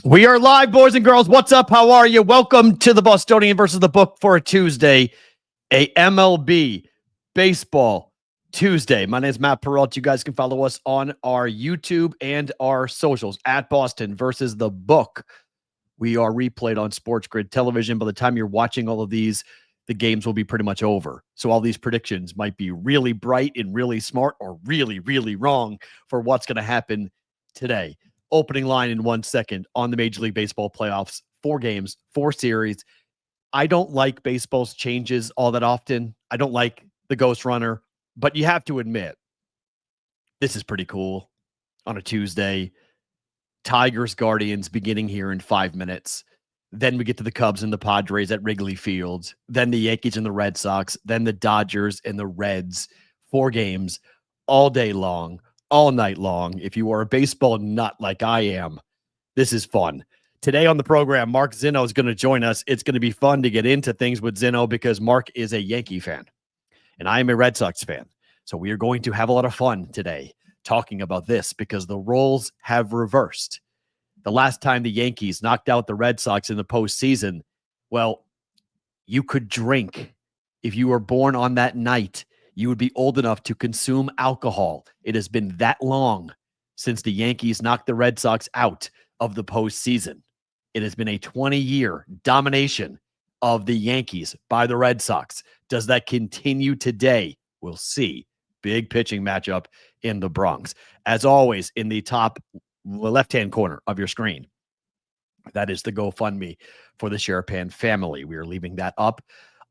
We are live, boys and girls. What's up? How are you? Welcome to the Bostonian versus the Book for a Tuesday, a MLB Baseball Tuesday. My name is Matt Perrault. You guys can follow us on our YouTube and our socials at Boston versus the Book. We are replayed on SportsGrid television. By the time you're watching all of these, the games will be pretty much over. So all these predictions might be really bright and really smart or really, really wrong for what's going to happen today. Opening line in 1 second on the Major League Baseball playoffs. 4 games, 4 series. I don't like baseball's changes all that often. I don't like the ghost runner, but you have to admit, this is pretty cool on a Tuesday. Tigers, Guardians beginning here in 5 minutes. Then we get to the Cubs and the Padres at Wrigley Field. Then the Yankees and the Red Sox. Then the Dodgers and the Reds. 4 games all day long. All night long. If you are a baseball nut like I am, this is fun. Today on the program, Mark Zinno is going to join us. It's going to be fun to get into things with Zinno because Mark is a Yankee fan and I am a Red Sox fan. So we are going to have a lot of fun today talking about this because the roles have reversed. The last time the Yankees knocked out the Red Sox in the postseason, well, you could drink. If you were born on that night, you would be old enough to consume alcohol. It has been that long since the Yankees knocked the Red Sox out of the postseason. It has been a 20-year domination of the Yankees by the Red Sox. Does that continue today? We'll see. Big pitching matchup in the Bronx. As always, in the top left-hand corner of your screen, that is the GoFundMe for the Sherapan family. We are leaving that up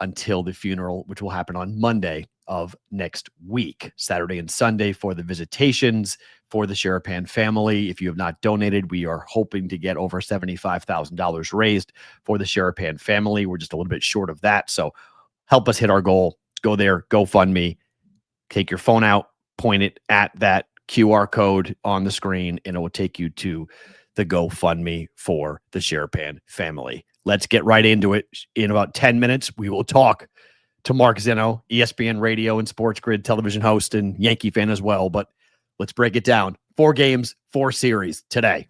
until the funeral, which will happen on Monday of next week, Saturday and Sunday for the visitations for the Sherapan family. If you have not donated, we are hoping to get over $75,000 raised for the Sherapan family. We're just a little bit short of that. So help us hit our goal. Go there, GoFundMe, take your phone out, point it at that QR code on the screen, and it will take you to the GoFundMe for the Sherapan family. Let's get right into it. In about 10 minutes, we will talk to Mark Zinno, ESPN Radio and SportsGrid television host and Yankee fan as well. But let's break it down. 4 games, 4 series today.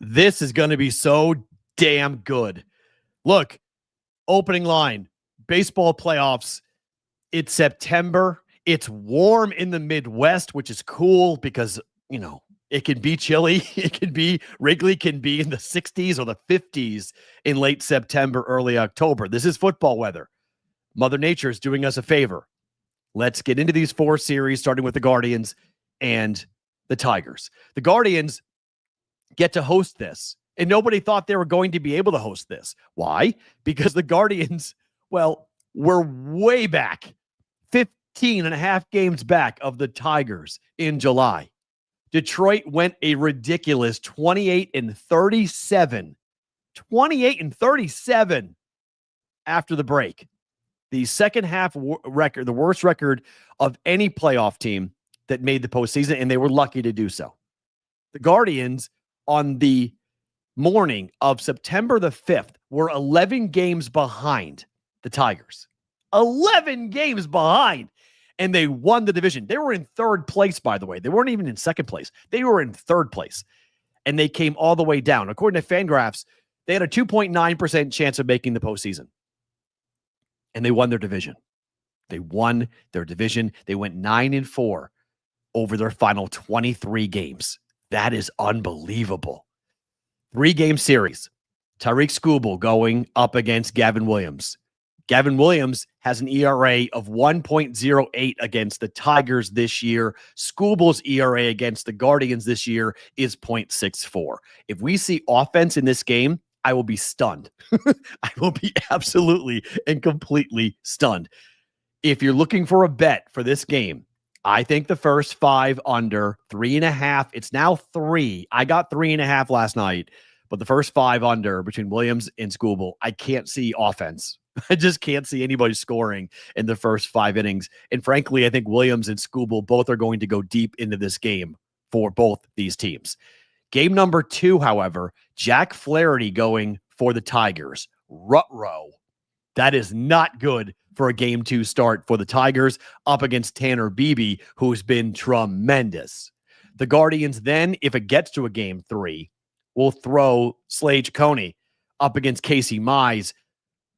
This is going to be so damn good. Look, opening line, baseball playoffs. It's September. It's warm in the Midwest, which is cool because, you know, it can be chilly. It can be, Wrigley can be in the 60s or the 50s in late September, early October. This is football weather. Mother Nature is doing us a favor. Let's get into these 4 series, starting with the Guardians and the Tigers. The Guardians get to host this, and nobody thought they were going to be able to host this. Why? Because the Guardians, well, were way back, 15 and a half games back of the Tigers in July. Detroit went a ridiculous 28-37. 28-37 after the break. The second half record, the worst record of any playoff team that made the postseason, and they were lucky to do so. The Guardians, on the morning of September the 5th, were 11 games behind the Tigers. 11 games behind. And they won the division. They were in 3rd place, by the way. They weren't even in 2nd place. They were in 3rd place. And they came all the way down. According to Fangraphs, they had a 2.9% chance of making the postseason. And they won their division. They won their division. They went 9-4 over their final 23 games. That is unbelievable. 3-game series. Tarik Skubal going up against Gavin Williams. Gavin Williams has an ERA of 1.08 against the Tigers this year. Skubal's ERA against the Guardians this year is 0.64. If we see offense in this game, I will be stunned. I will be absolutely and completely stunned. If you're looking for a bet for this game, I think the first 5 under, 3.5. It's now 3. I got 3.5 last night, but the first 5 under between Williams and Skubal, I can't see offense. I just can't see anybody scoring in the first 5 innings. And frankly, I think Williams and Skubal both are going to go deep into this game for both these teams. Game number 2, however, Jack Flaherty going for the Tigers. Ruh-roh. That is not good for a game 2 start for the Tigers up against Tanner Beebe, who's been tremendous. The Guardians then, if it gets to a game 3, will throw Slade Coney up against Casey Mize.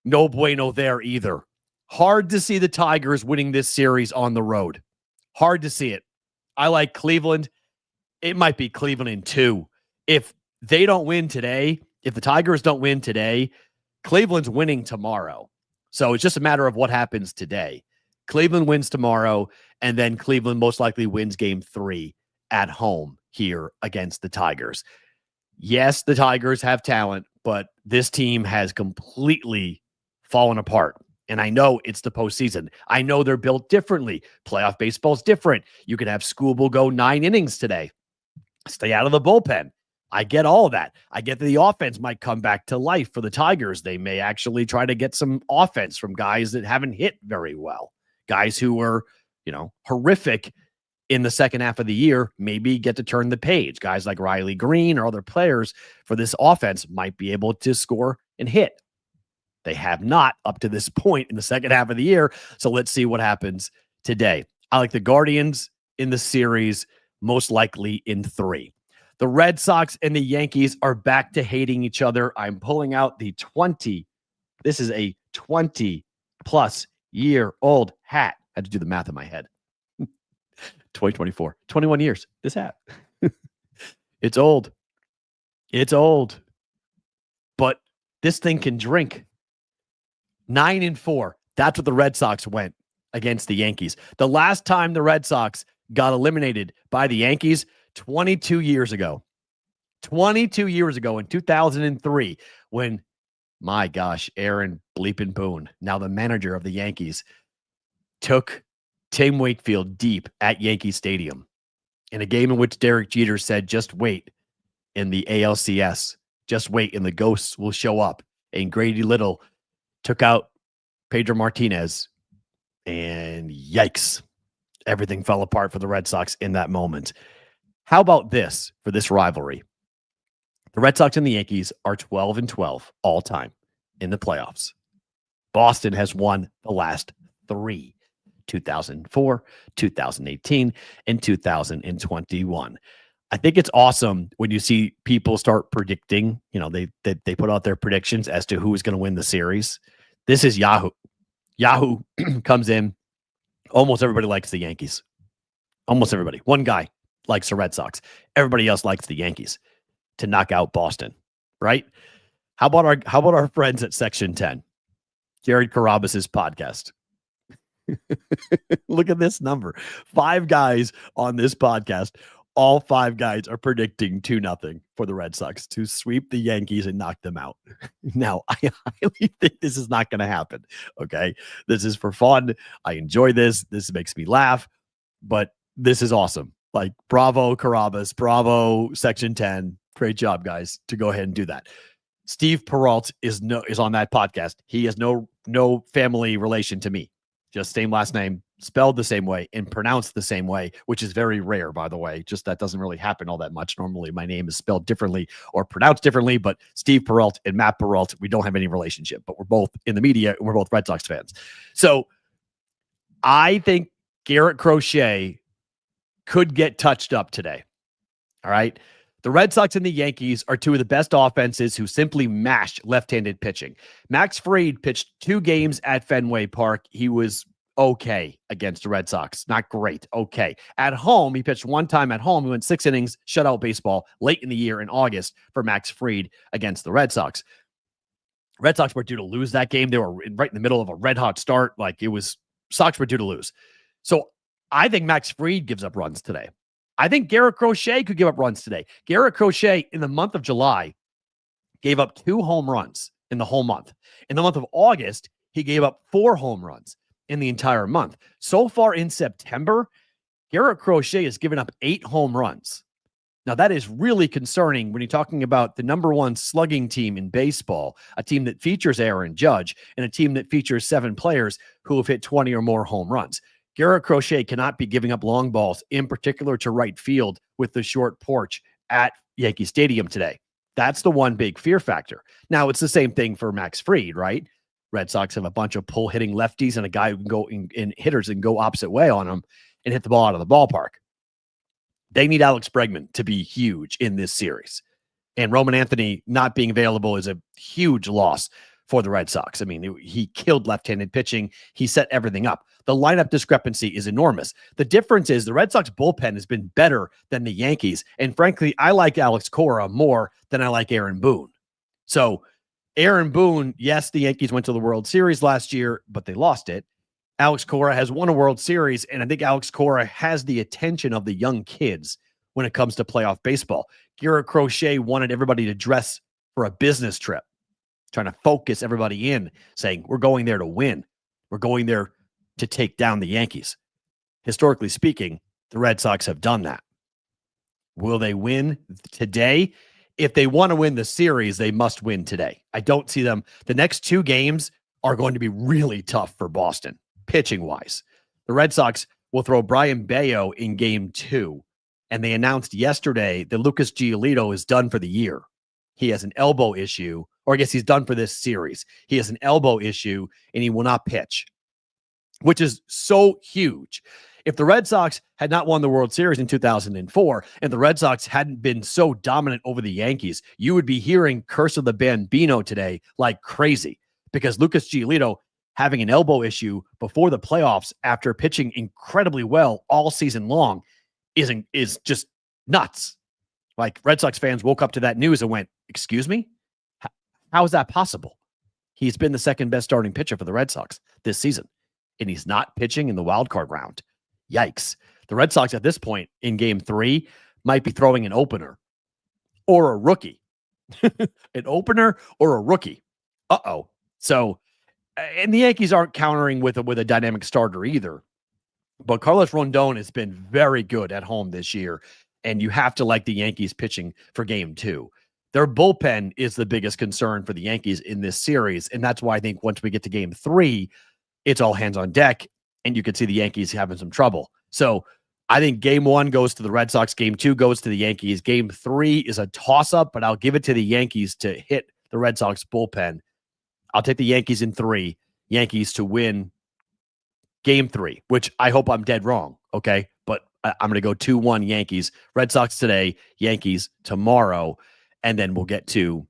No bueno there either. Hard to see the Tigers winning this series on the road. Hard to see it. I like Cleveland. It might be Cleveland in 2. If they don't win today, if the Tigers don't win today, Cleveland's winning tomorrow. So it's just a matter of what happens today. Cleveland wins tomorrow, and then Cleveland most likely wins game 3 at home here against the Tigers. Yes, the Tigers have talent, but this team has completely fallen apart. And I know it's the postseason. I know they're built differently. Playoff baseball's different. You could have Skubal go 9 innings today. Stay out of the bullpen. I get all of that. I get that the offense might come back to life for the Tigers. They may actually try to get some offense from guys that haven't hit very well. Guys who were, horrific in the second half of the year, maybe get to turn the page. Guys like Riley Green or other players for this offense might be able to score and hit. They have not up to this point in the second half of the year. So let's see what happens today. I like the Guardians in the series, most likely in 3. The Red Sox and the Yankees are back to hating each other. I'm pulling out the 20. This is a 20-plus year old hat. I had to do the math in my head. 2024, 21 years. This hat. It's old. It's old. But this thing can drink. 9-4. That's what the Red Sox went against the Yankees. The last time the Red Sox got eliminated by the Yankees, 22 years ago. 22 years ago in 2003, when, my gosh, Aaron Bleepin Boone, now the manager of the Yankees, took Tim Wakefield deep at Yankee Stadium in a game in which Derek Jeter said, just wait in the ALCS. Just wait and the ghosts will show up. And Grady Little took out Pedro Martinez, and yikes, everything fell apart for the Red Sox in that moment. How about this for this rivalry? The Red Sox and the Yankees are 12-12 all time in the playoffs. Boston has won the last 3, 2004, 2018, and 2021. I think it's awesome when you see people start predicting, they put out their predictions as to who is going to win the series. This is Yahoo. Yahoo comes in. Almost everybody likes the Yankees. Almost everybody. One guy likes the Red Sox. Everybody else likes the Yankees to knock out Boston, right? How about our friends at Section 10? Jared Carabas's podcast. Look at this number. 5 guys on this podcast. All 5 guys are predicting 2-0 for the Red Sox to sweep the Yankees and knock them out. Now, I highly think this is not going to happen. Okay. This is for fun. I enjoy this. This makes me laugh, but this is awesome. Like, bravo, Carabas. Bravo, Section 10. Great job, guys, to go ahead and do that. Steve Perrault is on that podcast. He has no family relation to me. Just same last name, spelled the same way and pronounced the same way, which is very rare, by the way. Just that doesn't really happen all that much. Normally, my name is spelled differently or pronounced differently, but Steve Perrault and Matt Perrault, we don't have any relationship, but we're both in the media and we're both Red Sox fans. So I think Garrett Crochet could get touched up today. All right. The Red Sox and the Yankees are 2 of the best offenses who simply mash left-handed pitching. Max Fried pitched 2 games at Fenway Park. He was okay against the Red Sox. Not great. Okay. At home, he pitched 1 time at home. He went 6 innings, shutout baseball late in the year in August for Max Fried against the Red Sox. Red Sox were due to lose that game. They were right in the middle of a red-hot start. Sox were due to lose. So I think Max Fried gives up runs today. I think Garrett Crochet could give up runs today. Garrett Crochet in the month of July gave up 2 home runs in the whole month. In the month of August, he gave up 4 home runs in the entire month. So far in September, Garrett Crochet has given up 8 home runs. Now, that is really concerning when you're talking about the number 1 slugging team in baseball, a team that features Aaron Judge, and a team that features 7 players who have hit 20 or more home runs. Garrett Crochet cannot be giving up long balls, in particular to right field with the short porch at Yankee Stadium today. That's the one big fear factor. Now, it's the same thing for Max Fried, right? Red Sox have a bunch of pull hitting lefties and a guy who can go in hitters and go opposite way on them and hit the ball out of the ballpark. They need Alex Bregman to be huge in this series. And Roman Anthony not being available is a huge loss for the Red Sox. I mean, he killed left-handed pitching. He set everything up. The lineup discrepancy is enormous. The difference is the Red Sox bullpen has been better than the Yankees. And frankly, I like Alex Cora more than I like Aaron Boone. So Aaron Boone, yes, the Yankees went to the World Series last year, but they lost it. Alex Cora has won a World Series, and I think Alex Cora has the attention of the young kids when it comes to playoff baseball. Garrett Crochet wanted everybody to dress for a business trip, trying to focus everybody in, saying, we're going there to win. We're going there to take down the Yankees. Historically speaking, the Red Sox have done that. Will they win today? If they want to win the series, they must win today. I don't see them. The next two games are going to be really tough for Boston, pitching-wise. The Red Sox will throw Brian Bayo in game 2, and they announced yesterday that Lucas Giolito is done for the year. He has an elbow issue, or I guess he's done for this series. He has an elbow issue, and he will not pitch, which is so huge. If the Red Sox had not won the World Series in 2004 and the Red Sox hadn't been so dominant over the Yankees, you would be hearing Curse of the Bambino today like crazy, because Lucas Giolito having an elbow issue before the playoffs after pitching incredibly well all season long is just nuts. Like, Red Sox fans woke up to that news and went, excuse me? How is that possible? He's been the second best starting pitcher for the Red Sox this season, and he's not pitching in the wild card round. Yikes. The Red Sox at this point in game 3 might be throwing an opener or a rookie. An opener or a rookie. Uh-oh. So, and the Yankees aren't countering with a dynamic starter either. But Carlos Rondon has been very good at home this year, and you have to like the Yankees pitching for game 2. Their bullpen is the biggest concern for the Yankees in this series, and that's why I think once we get to game 3, it's all hands on deck, and you could see the Yankees having some trouble. So I think game 1 goes to the Red Sox, game 2 goes to the Yankees. Game 3 is a toss-up, but I'll give it to the Yankees to hit the Red Sox bullpen. I'll take the Yankees in 3, Yankees to win game 3, which I hope I'm dead wrong, okay? But I'm going to go 2-1 Yankees. Red Sox today, Yankees tomorrow, and then we'll get to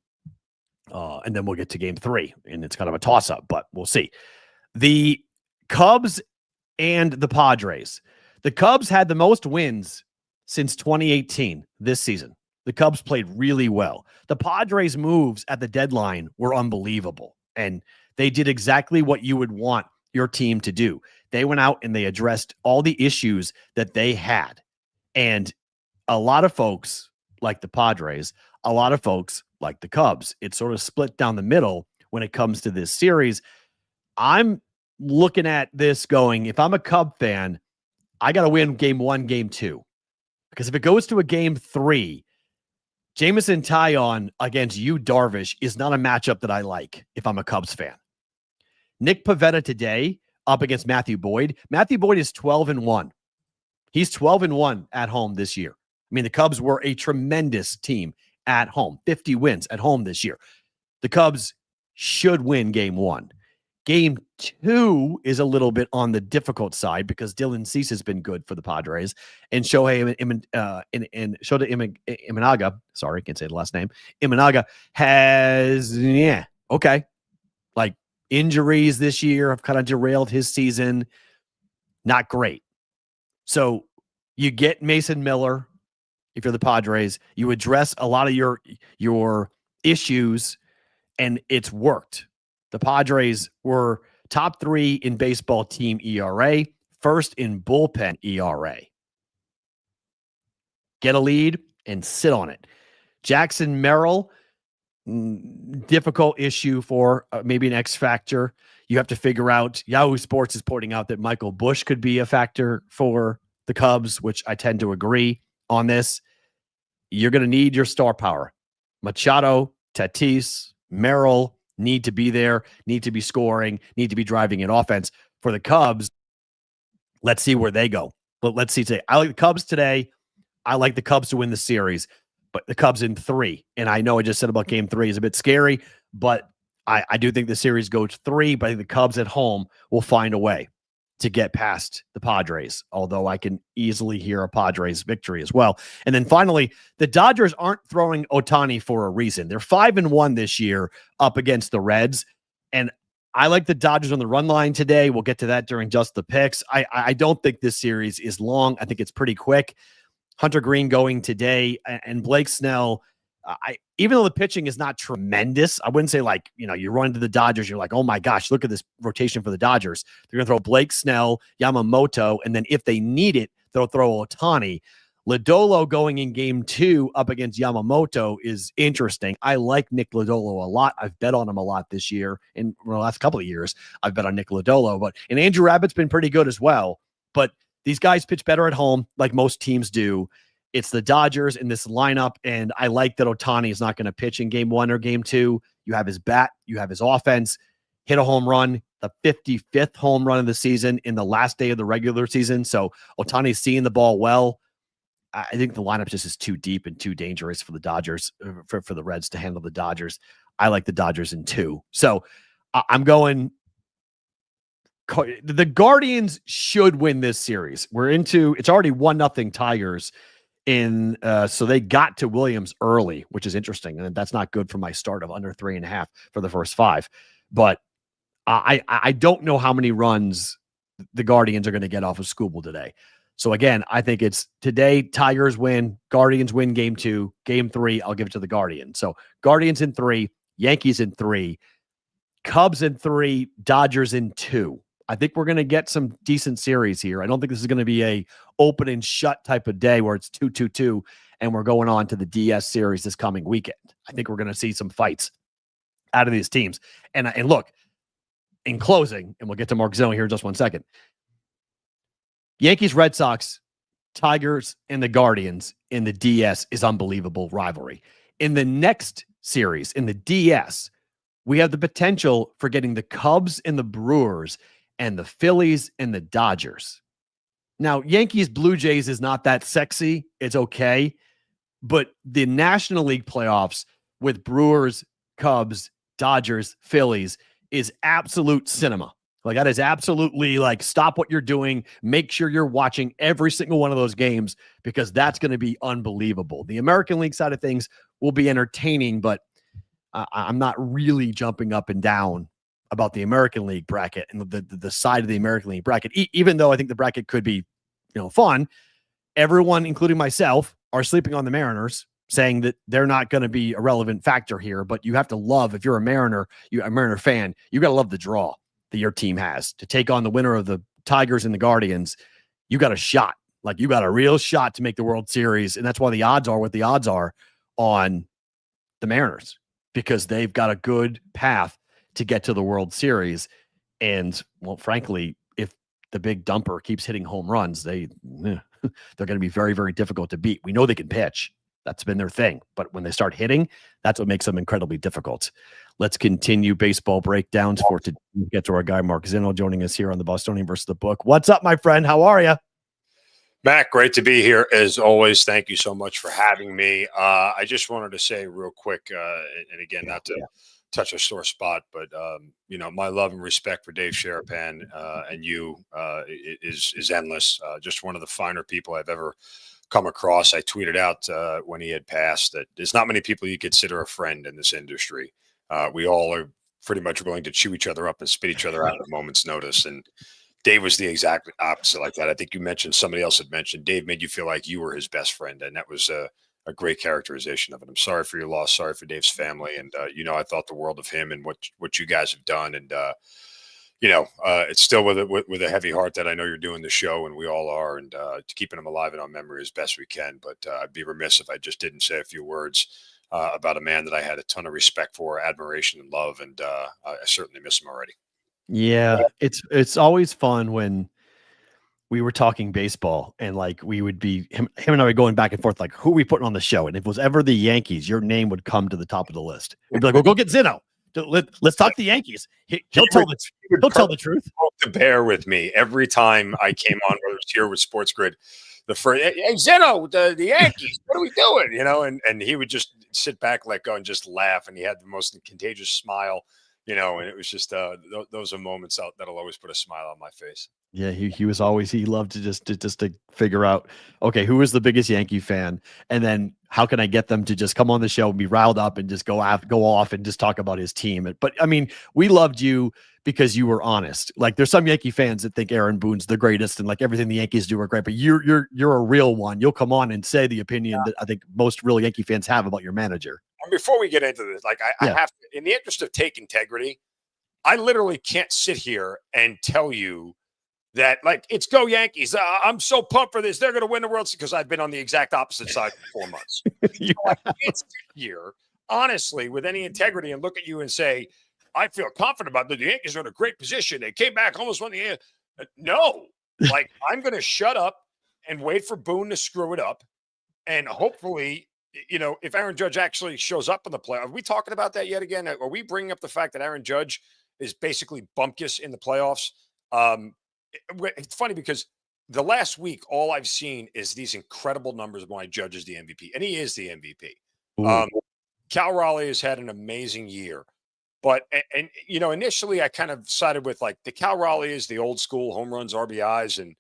game 3, and it's kind of a toss-up, but we'll see. The Cubs and the Padres. The Cubs had the most wins since 2018 this season. The Cubs played really well. The Padres' moves at the deadline were unbelievable, and they did exactly what you would want your team to do. They went out and they addressed all the issues that they had. And a lot of folks like the Padres, a lot of folks like the Cubs. It's sort of split down the middle when it comes to this series. I'm looking at this going, if I'm a Cub fan, I got to win game 1, game 2. Because if it goes to a game 3, Jameson Taillon against Yu Darvish is not a matchup that I like if I'm a Cubs fan. Nick Pivetta today up against Matthew Boyd. Matthew Boyd is 12-1. He's 12-1 at home this year. I mean, the Cubs were a tremendous team at home. 50 wins at home this year. The Cubs should win game 1. Game 2 is a little bit on the difficult side because Dylan Cease has been good for the Padres, and Shota Imanaga, sorry, I can't say the last name, Imanaga has, like injuries this year have kind of derailed his season. Not great. So you get Mason Miller. If you're the Padres, you address a lot of your issues, and it's worked. The Padres were top 3 in baseball team ERA, first in bullpen ERA. Get a lead and sit on it. Jackson Merrill, difficult issue for maybe an X factor. You have to figure out. Yahoo Sports is pointing out that Michael Busch could be a factor for the Cubs, which I tend to agree on this. You're going to need your star power. Machado, Tatis, Merrill need to be there, need to be scoring, need to be driving an offense. For the Cubs, let's see where they go. But let's see today. I like the Cubs today. I like the Cubs to win the series, but the Cubs in 3. And I know I just said about game 3 is a bit scary, but I do think the series goes 3, but I think the Cubs at home will find a way to get past the Padres, although I can easily hear a Padres victory as well. And then finally, the Dodgers aren't throwing Ohtani for a reason. They're 5-1 this year up against the Reds. And I like the Dodgers on the run line today. We'll get to that during just the picks. I don't think this series is long. I think it's pretty quick. Hunter Green going today, and Blake Snell. Even though the pitching is not tremendous, I wouldn't say like, you run into the Dodgers, you're like, oh my gosh, look at this rotation for the Dodgers. They're going to throw Blake Snell, Yamamoto, and then if they need it, they'll throw Ohtani. Lodolo going in game 2 up against Yamamoto is interesting. I like Nick Lodolo a lot. I've bet on him a lot this year. In the last couple of years, I've bet on Nick Lodolo. And Andrew Abbott's been pretty good as well. But these guys pitch better at home, like most teams do. It's the Dodgers in this lineup, and I like that Ohtani is not going to pitch in game 1 or game 2. You have his bat, you have his offense, hit a home run, the 55th home run of the season in the last day of the regular season. So Ohtani's seeing the ball well. I think the lineup just is too deep and too dangerous for the Dodgers, for the Reds to handle the Dodgers. I like the Dodgers in 2. So I'm going. The Guardians should win this series. It's already 1-0 Tigers. So they got to Williams early, which is interesting. And that's not good for my start of under 3.5 for the first 5. But I don't know how many runs the Guardians are going to get off of Skubal today. So again, I think it's today, Tigers win, Guardians win game 2, game 3, I'll give it to the Guardians. So Guardians in 3, Yankees in 3, Cubs in 3, Dodgers in 2. I think we're going to get some decent series here. I don't think this is going to be a open and shut type of day where it's 2-2-2 and we're going on to the DS series this coming weekend. I think we're going to see some fights out of these teams. And look, in closing, and we'll get to Mark Zinno here in just 1 second. Yankees, Red Sox, Tigers, and the Guardians in the DS is unbelievable rivalry. In the next series, in the DS, we have the potential for getting the Cubs and the Brewers and the Phillies and the Dodgers. Now, Yankees, Blue Jays is not that sexy. It's okay. But the National League playoffs with Brewers, Cubs, Dodgers, Phillies is absolute cinema. Like, that is absolutely like, stop what you're doing. Make sure you're watching every single one of those games because that's going to be unbelievable. The American League side of things will be entertaining, but I'm not really jumping up and down about the American League bracket and the side of the American League bracket, even though I think the bracket could be, fun. Everyone, including myself, are sleeping on the Mariners, saying that they're not going to be a relevant factor here. But you have to love, if you're a Mariner fan, you got to love the draw that your team has to take on the winner of the Tigers and the Guardians. You got a shot, like you got a real shot to make the World Series. And that's why the odds are what the odds are on the Mariners, because they've got a good path to get to the World Series. And, well, frankly, if the big dumper keeps hitting home runs, they're going to be very, very difficult to beat. We know they can pitch. That's been their thing. But when they start hitting, that's what makes them incredibly difficult. Let's continue baseball breakdowns for to get to our guy, Mark Zinno, joining us here on the Bostonian versus the Book. What's up, my friend? How are you? Matt, great to be here as always. Thank you so much for having me. I just wanted to say real quick, and again, not to touch a sore spot, but my love and respect for Dave Sharapan and you is endless. Just one of the finer people I've ever come across. I tweeted out when he had passed that there's not many people you consider a friend in this industry. We all are pretty much willing to chew each other up and spit each other out at a moment's notice. And Dave was the exact opposite like that. I think you mentioned, somebody else had mentioned, Dave made you feel like you were his best friend. And that was a great characterization of it. I'm sorry for your loss. Sorry for Dave's family. And, I thought the world of him and what you guys have done. And, it's still with a heavy heart that I know you're doing the show, and we all are, and keeping him alive in our memory as best we can. But I'd be remiss if I just didn't say a few words about a man that I had a ton of respect for, admiration, and love. And I certainly miss him already. Yeah, it's always fun when we were talking baseball and like we would be him and I were going back and forth, like, who are we putting on the show? And if it was ever the Yankees, your name would come to the top of the list. We'd be like, well, go get Zinno. Let's talk the Yankees. He'll tell the truth. To bear with me every time I came on, whether it's here with SportsGrid, the first, hey Zinno, the Yankees, what are we doing? And he would just sit back, let go, and just laugh. And he had the most contagious smile. and it was just those are moments that'll always put a smile on my face. Yeah, he was always, he loved to just to figure out, okay, who is the biggest Yankee fan, and then how can I get them to just come on the show and be riled up and just go off and just talk about his team. But I mean, we loved you because you were honest. Like, there's some Yankee fans that think Aaron Boone's the greatest and like everything the Yankees do are great, but you're a real one. You'll come on and say the opinion that I think most real Yankee fans have about your manager. And before we get into this, like I have to, in the interest of take integrity, I literally can't sit here and tell you that, like, it's go Yankees. I'm so pumped for this. They're going to win the World Series, because I've been on the exact opposite side for 4 months. So I can't sit here, honestly, with any integrity and look at you and say, I feel confident about that. The Yankees are in a great position. They came back, almost won the No. Like, I'm going to shut up and wait for Boone to screw it up. And hopefully, if Aaron Judge actually shows up in the playoffs, are we talking about that yet again? Are we bringing up the fact that Aaron Judge is basically bumpkiss in the playoffs? It's funny because the last week, all I've seen is these incredible numbers of why Judge is the MVP, and he is the MVP. Cal Raleigh has had an amazing year, but initially I kind of sided with, like, the Cal Raleigh is the old school home runs, RBIs, and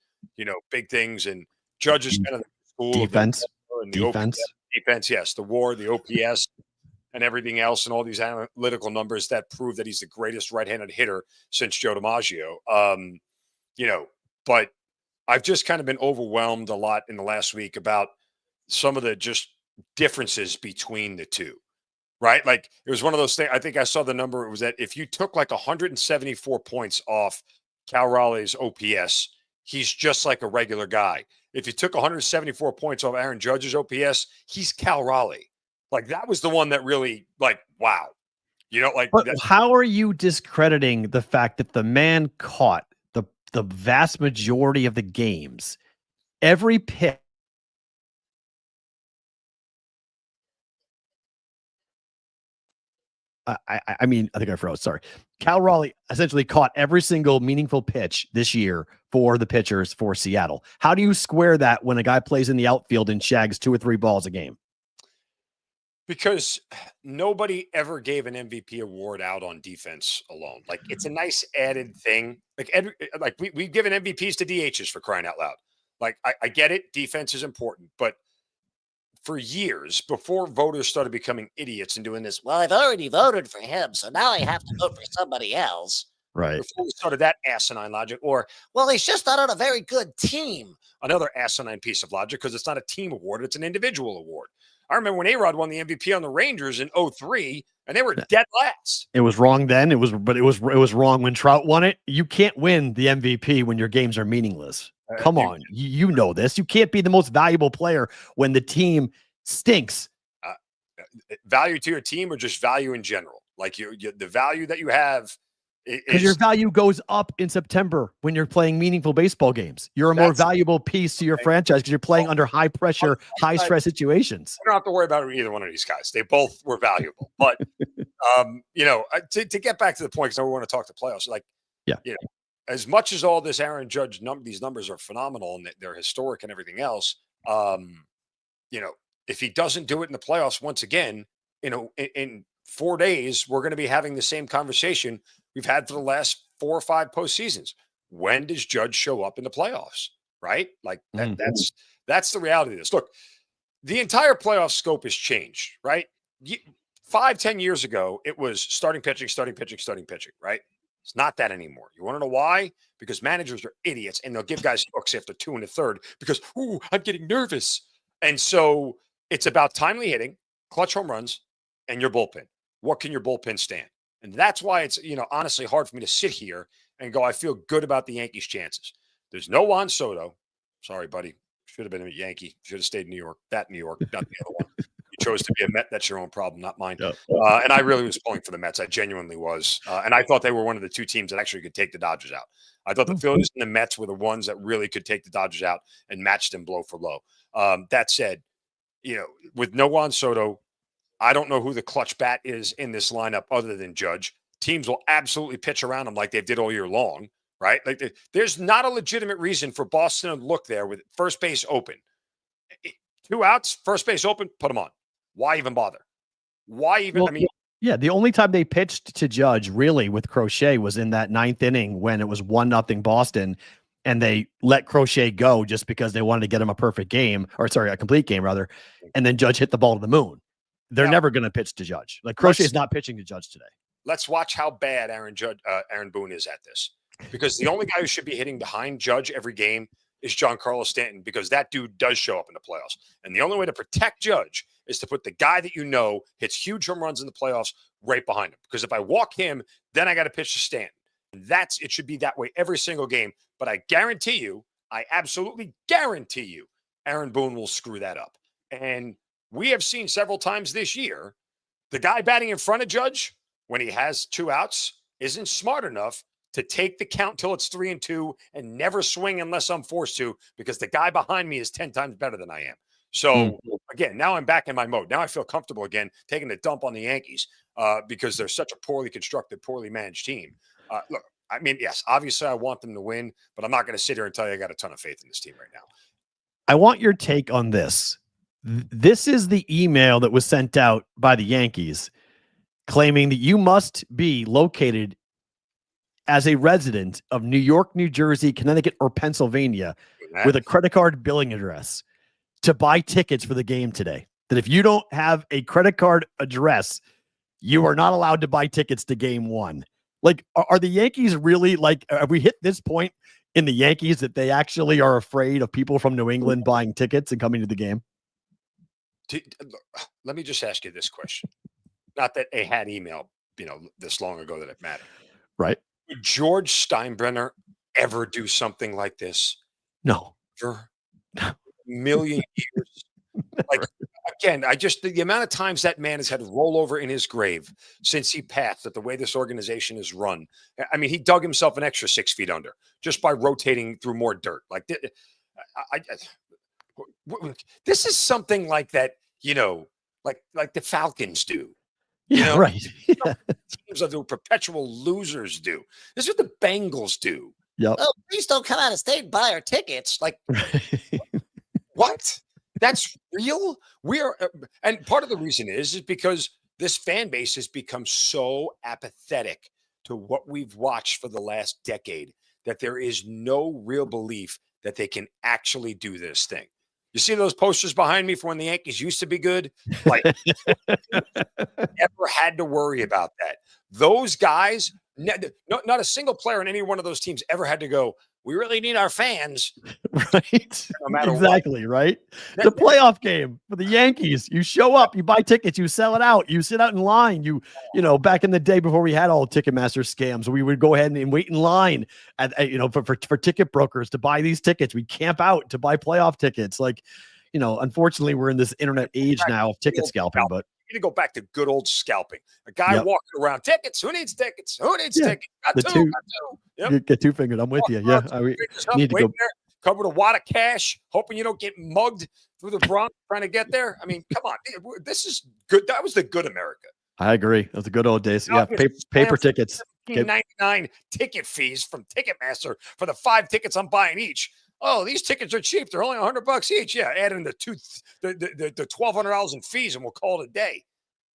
big things, and Judge is kind of the school defense, and the defense, yes, the WAR, the OPS, and everything else, and all these analytical numbers that prove that he's the greatest right-handed hitter since Joe DiMaggio. But I've just kind of been overwhelmed a lot in the last week about some of the just differences between the two, right? Like, it was one of those things. I think I saw the number. It was that if you took like 174 points off Cal Raleigh's OPS, he's just like a regular guy. If you took 174 points off Aaron Judge's OPS, he's Cal Raleigh. Like, that was the one that really, like, wow. But how are you discrediting the fact that the man caught the vast majority of the games, every pick? I mean, I think I froze. Sorry. Cal Raleigh essentially caught every single meaningful pitch this year for the pitchers for Seattle. How do you square that when a guy plays in the outfield and shags 2 or 3 balls a game? Because nobody ever gave an MVP award out on defense alone. Like, it's a nice added thing. Like, we've given MVPs to DHs, for crying out loud. Like, I get it. Defense is important. But for years, before voters started becoming idiots and doing this, well, I've already voted for him, so now I have to vote for somebody else. Right. Before we started that asinine logic, or, well, he's just not on a very good team. Another asinine piece of logic, because it's not a team award. It's an individual award. I remember when A-Rod won the MVP on the Rangers in 2003, and they were dead last. It was wrong then. It was wrong when Trout won it. You can't win the MVP when your games are meaningless. Come on. You know this. You can't be the most valuable player when the team stinks. Value to your team, or just value in general? Like, the value that you have. Because your value goes up in September when you're playing meaningful baseball games. You're a more valuable piece to your franchise because you're playing under high pressure, high stress situations. We don't have to worry about either one of these guys. They both were valuable. But, to get back to the point, because I want to talk to playoffs, like, as much as all this Aaron Judge, these numbers are phenomenal and they're historic and everything else, if he doesn't do it in the playoffs once again, in 4 days, we're going to be having the same conversation we've had for the last 4 or 5 postseasons. When does Judge show up in the playoffs? Right? Like, that's the reality of this. Look, the entire playoff scope has changed, right? 5-10 years ago, it was starting pitching, right? It's not that anymore. You want to know why? Because managers are idiots, and they'll give guys hooks after 2 1/3 because, I'm getting nervous. And so it's about timely hitting, clutch home runs, and your bullpen. What can your bullpen stand? And that's why it's, honestly hard for me to sit here and go, I feel good about the Yankees' chances. There's no Juan Soto. Sorry, buddy. Should have been a Yankee. Should have stayed in New York. Not the other one. You chose to be a Met. That's your own problem, not mine. Yep. And I really was pulling for the Mets. I genuinely was. And I thought they were one of the 2 teams that actually could take the Dodgers out. I thought the Phillies and the Mets were the ones that really could take the Dodgers out and match them blow for blow. That said, with no Juan Soto, I don't know who the clutch bat is in this lineup other than Judge. Teams will absolutely pitch around him like they did all year long, right? Like, there's not a legitimate reason for Boston to look there with first base open. 2 outs, first base open, put them on. Why even bother? Why even? Yeah, the only time they pitched to Judge really with Crochet was in that 9th inning when it was 1-0 Boston, and they let Crochet go just because they wanted to get him a perfect game, or sorry, a complete game rather, and then Judge hit the ball to the moon. They're never going to pitch to Judge. Like Crochet's not pitching to Judge today. Let's watch how bad Aaron Boone is at this, because the only guy who should be hitting behind Judge every game is Giancarlo Stanton, because that dude does show up in the playoffs. And the only way to protect Judge is to put the guy that hits huge home runs in the playoffs right behind him. Because if I walk him, then I got to pitch to Stanton. And it should be that way every single game. But I absolutely guarantee you, Aaron Boone will screw that up. And we have seen several times this year, the guy batting in front of Judge when he has 2 outs isn't smart enough to take the count till it's 3-2 and never swing unless I'm forced to, because the guy behind me is 10 times better than I am. So again, now I'm back in my mode. Now I feel comfortable again taking a dump on the Yankees because they're such a poorly constructed, poorly managed team. Look, I mean, yes, obviously I want them to win, but I'm not going to sit here and tell you I got a ton of faith in this team right now. I want your take on this. This is the email that was sent out by the Yankees claiming that you must be located as a resident of New York, New Jersey, Connecticut, or Pennsylvania with a credit card billing address to buy tickets for the game today. That if you don't have a credit card address, you are not allowed to buy tickets to game 1. Like, are the Yankees really, like, have we hit this point in the Yankees that they actually are afraid of people from New England buying tickets and coming to the game? Let me just ask you this question. Not that they had email, this long ago that it mattered. Right. Would George Steinbrenner ever do something like this? No. For a million years. Like, again, the amount of times that man has had to roll over in his grave since he passed at the way this organization is run. I mean, he dug himself an extra 6 feet under just by rotating through more dirt. Like, this is something like that, like the Falcons do. Right. Teams of the perpetual losers do. This is what the Bengals do. Yep. Oh, please don't come out of state and buy our tickets. Like, what? That's real? We are, and part of the reason is because this fan base has become so apathetic to what we've watched for the last decade that there is no real belief that they can actually do this thing. You see those posters behind me for when the Yankees used to be good? Like, never had to worry about that. Those guys, not a single player in any one of those teams ever had to go, we really need our fans. Right. No matter exactly. what. Right. The playoff game for the Yankees, you show up, you buy tickets, you sell it out, you sit out in line. Back in the day before we had all Ticketmaster scams, we would go ahead and wait in line for ticket brokers to buy these tickets. We camp out to buy playoff tickets. Like, unfortunately we're in this internet age now of ticket scalping, but you need to go back to good old scalping. A guy walking around, tickets. Who needs tickets? Who needs tickets? Got two. Yep. Get 2-fingered. I'm with you. Yeah. Need to go there, covered a wad of cash, hoping you don't get mugged through the Bronx trying to get there. I mean, come on. This is good. That was the good America. I agree. Those are good old days. Yeah. Paper tickets. $15.99 ticket fees from Ticketmaster for the 5 tickets I'm buying each. Oh, these tickets are cheap. They're only $100 each. Yeah, add in the $1,200 in fees, and we'll call it a day.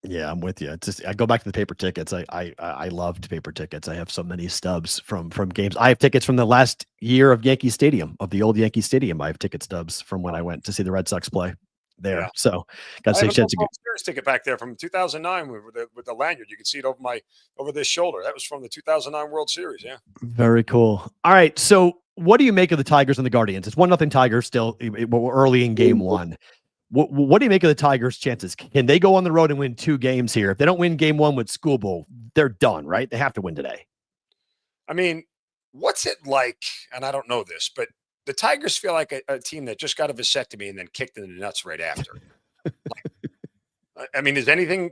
Yeah, I'm with you. It's just, I go back to the paper tickets. I loved paper tickets. I have so many stubs from games. I have tickets from the last year of Yankee Stadium, of the old Yankee Stadium. I have ticket stubs from when I went to see the Red Sox play there. Yeah. So got 6 cents. Series ticket back there from 2009 with the lanyard. You can see it over this shoulder. That was from the 2009 World Series. Yeah. Very cool. All right. So what do you make of the Tigers and the Guardians? It's 1-0 Tigers still. We're early in game 1. What do you make of the Tigers' chances? Can they go on the road and win 2 games here? If they don't win game 1 with Skubal, they're done, right? They have to win today. I mean, what's it like? And I don't know this, but the Tigers feel like a team that just got a vasectomy and then kicked in the nuts right after. I mean, is anything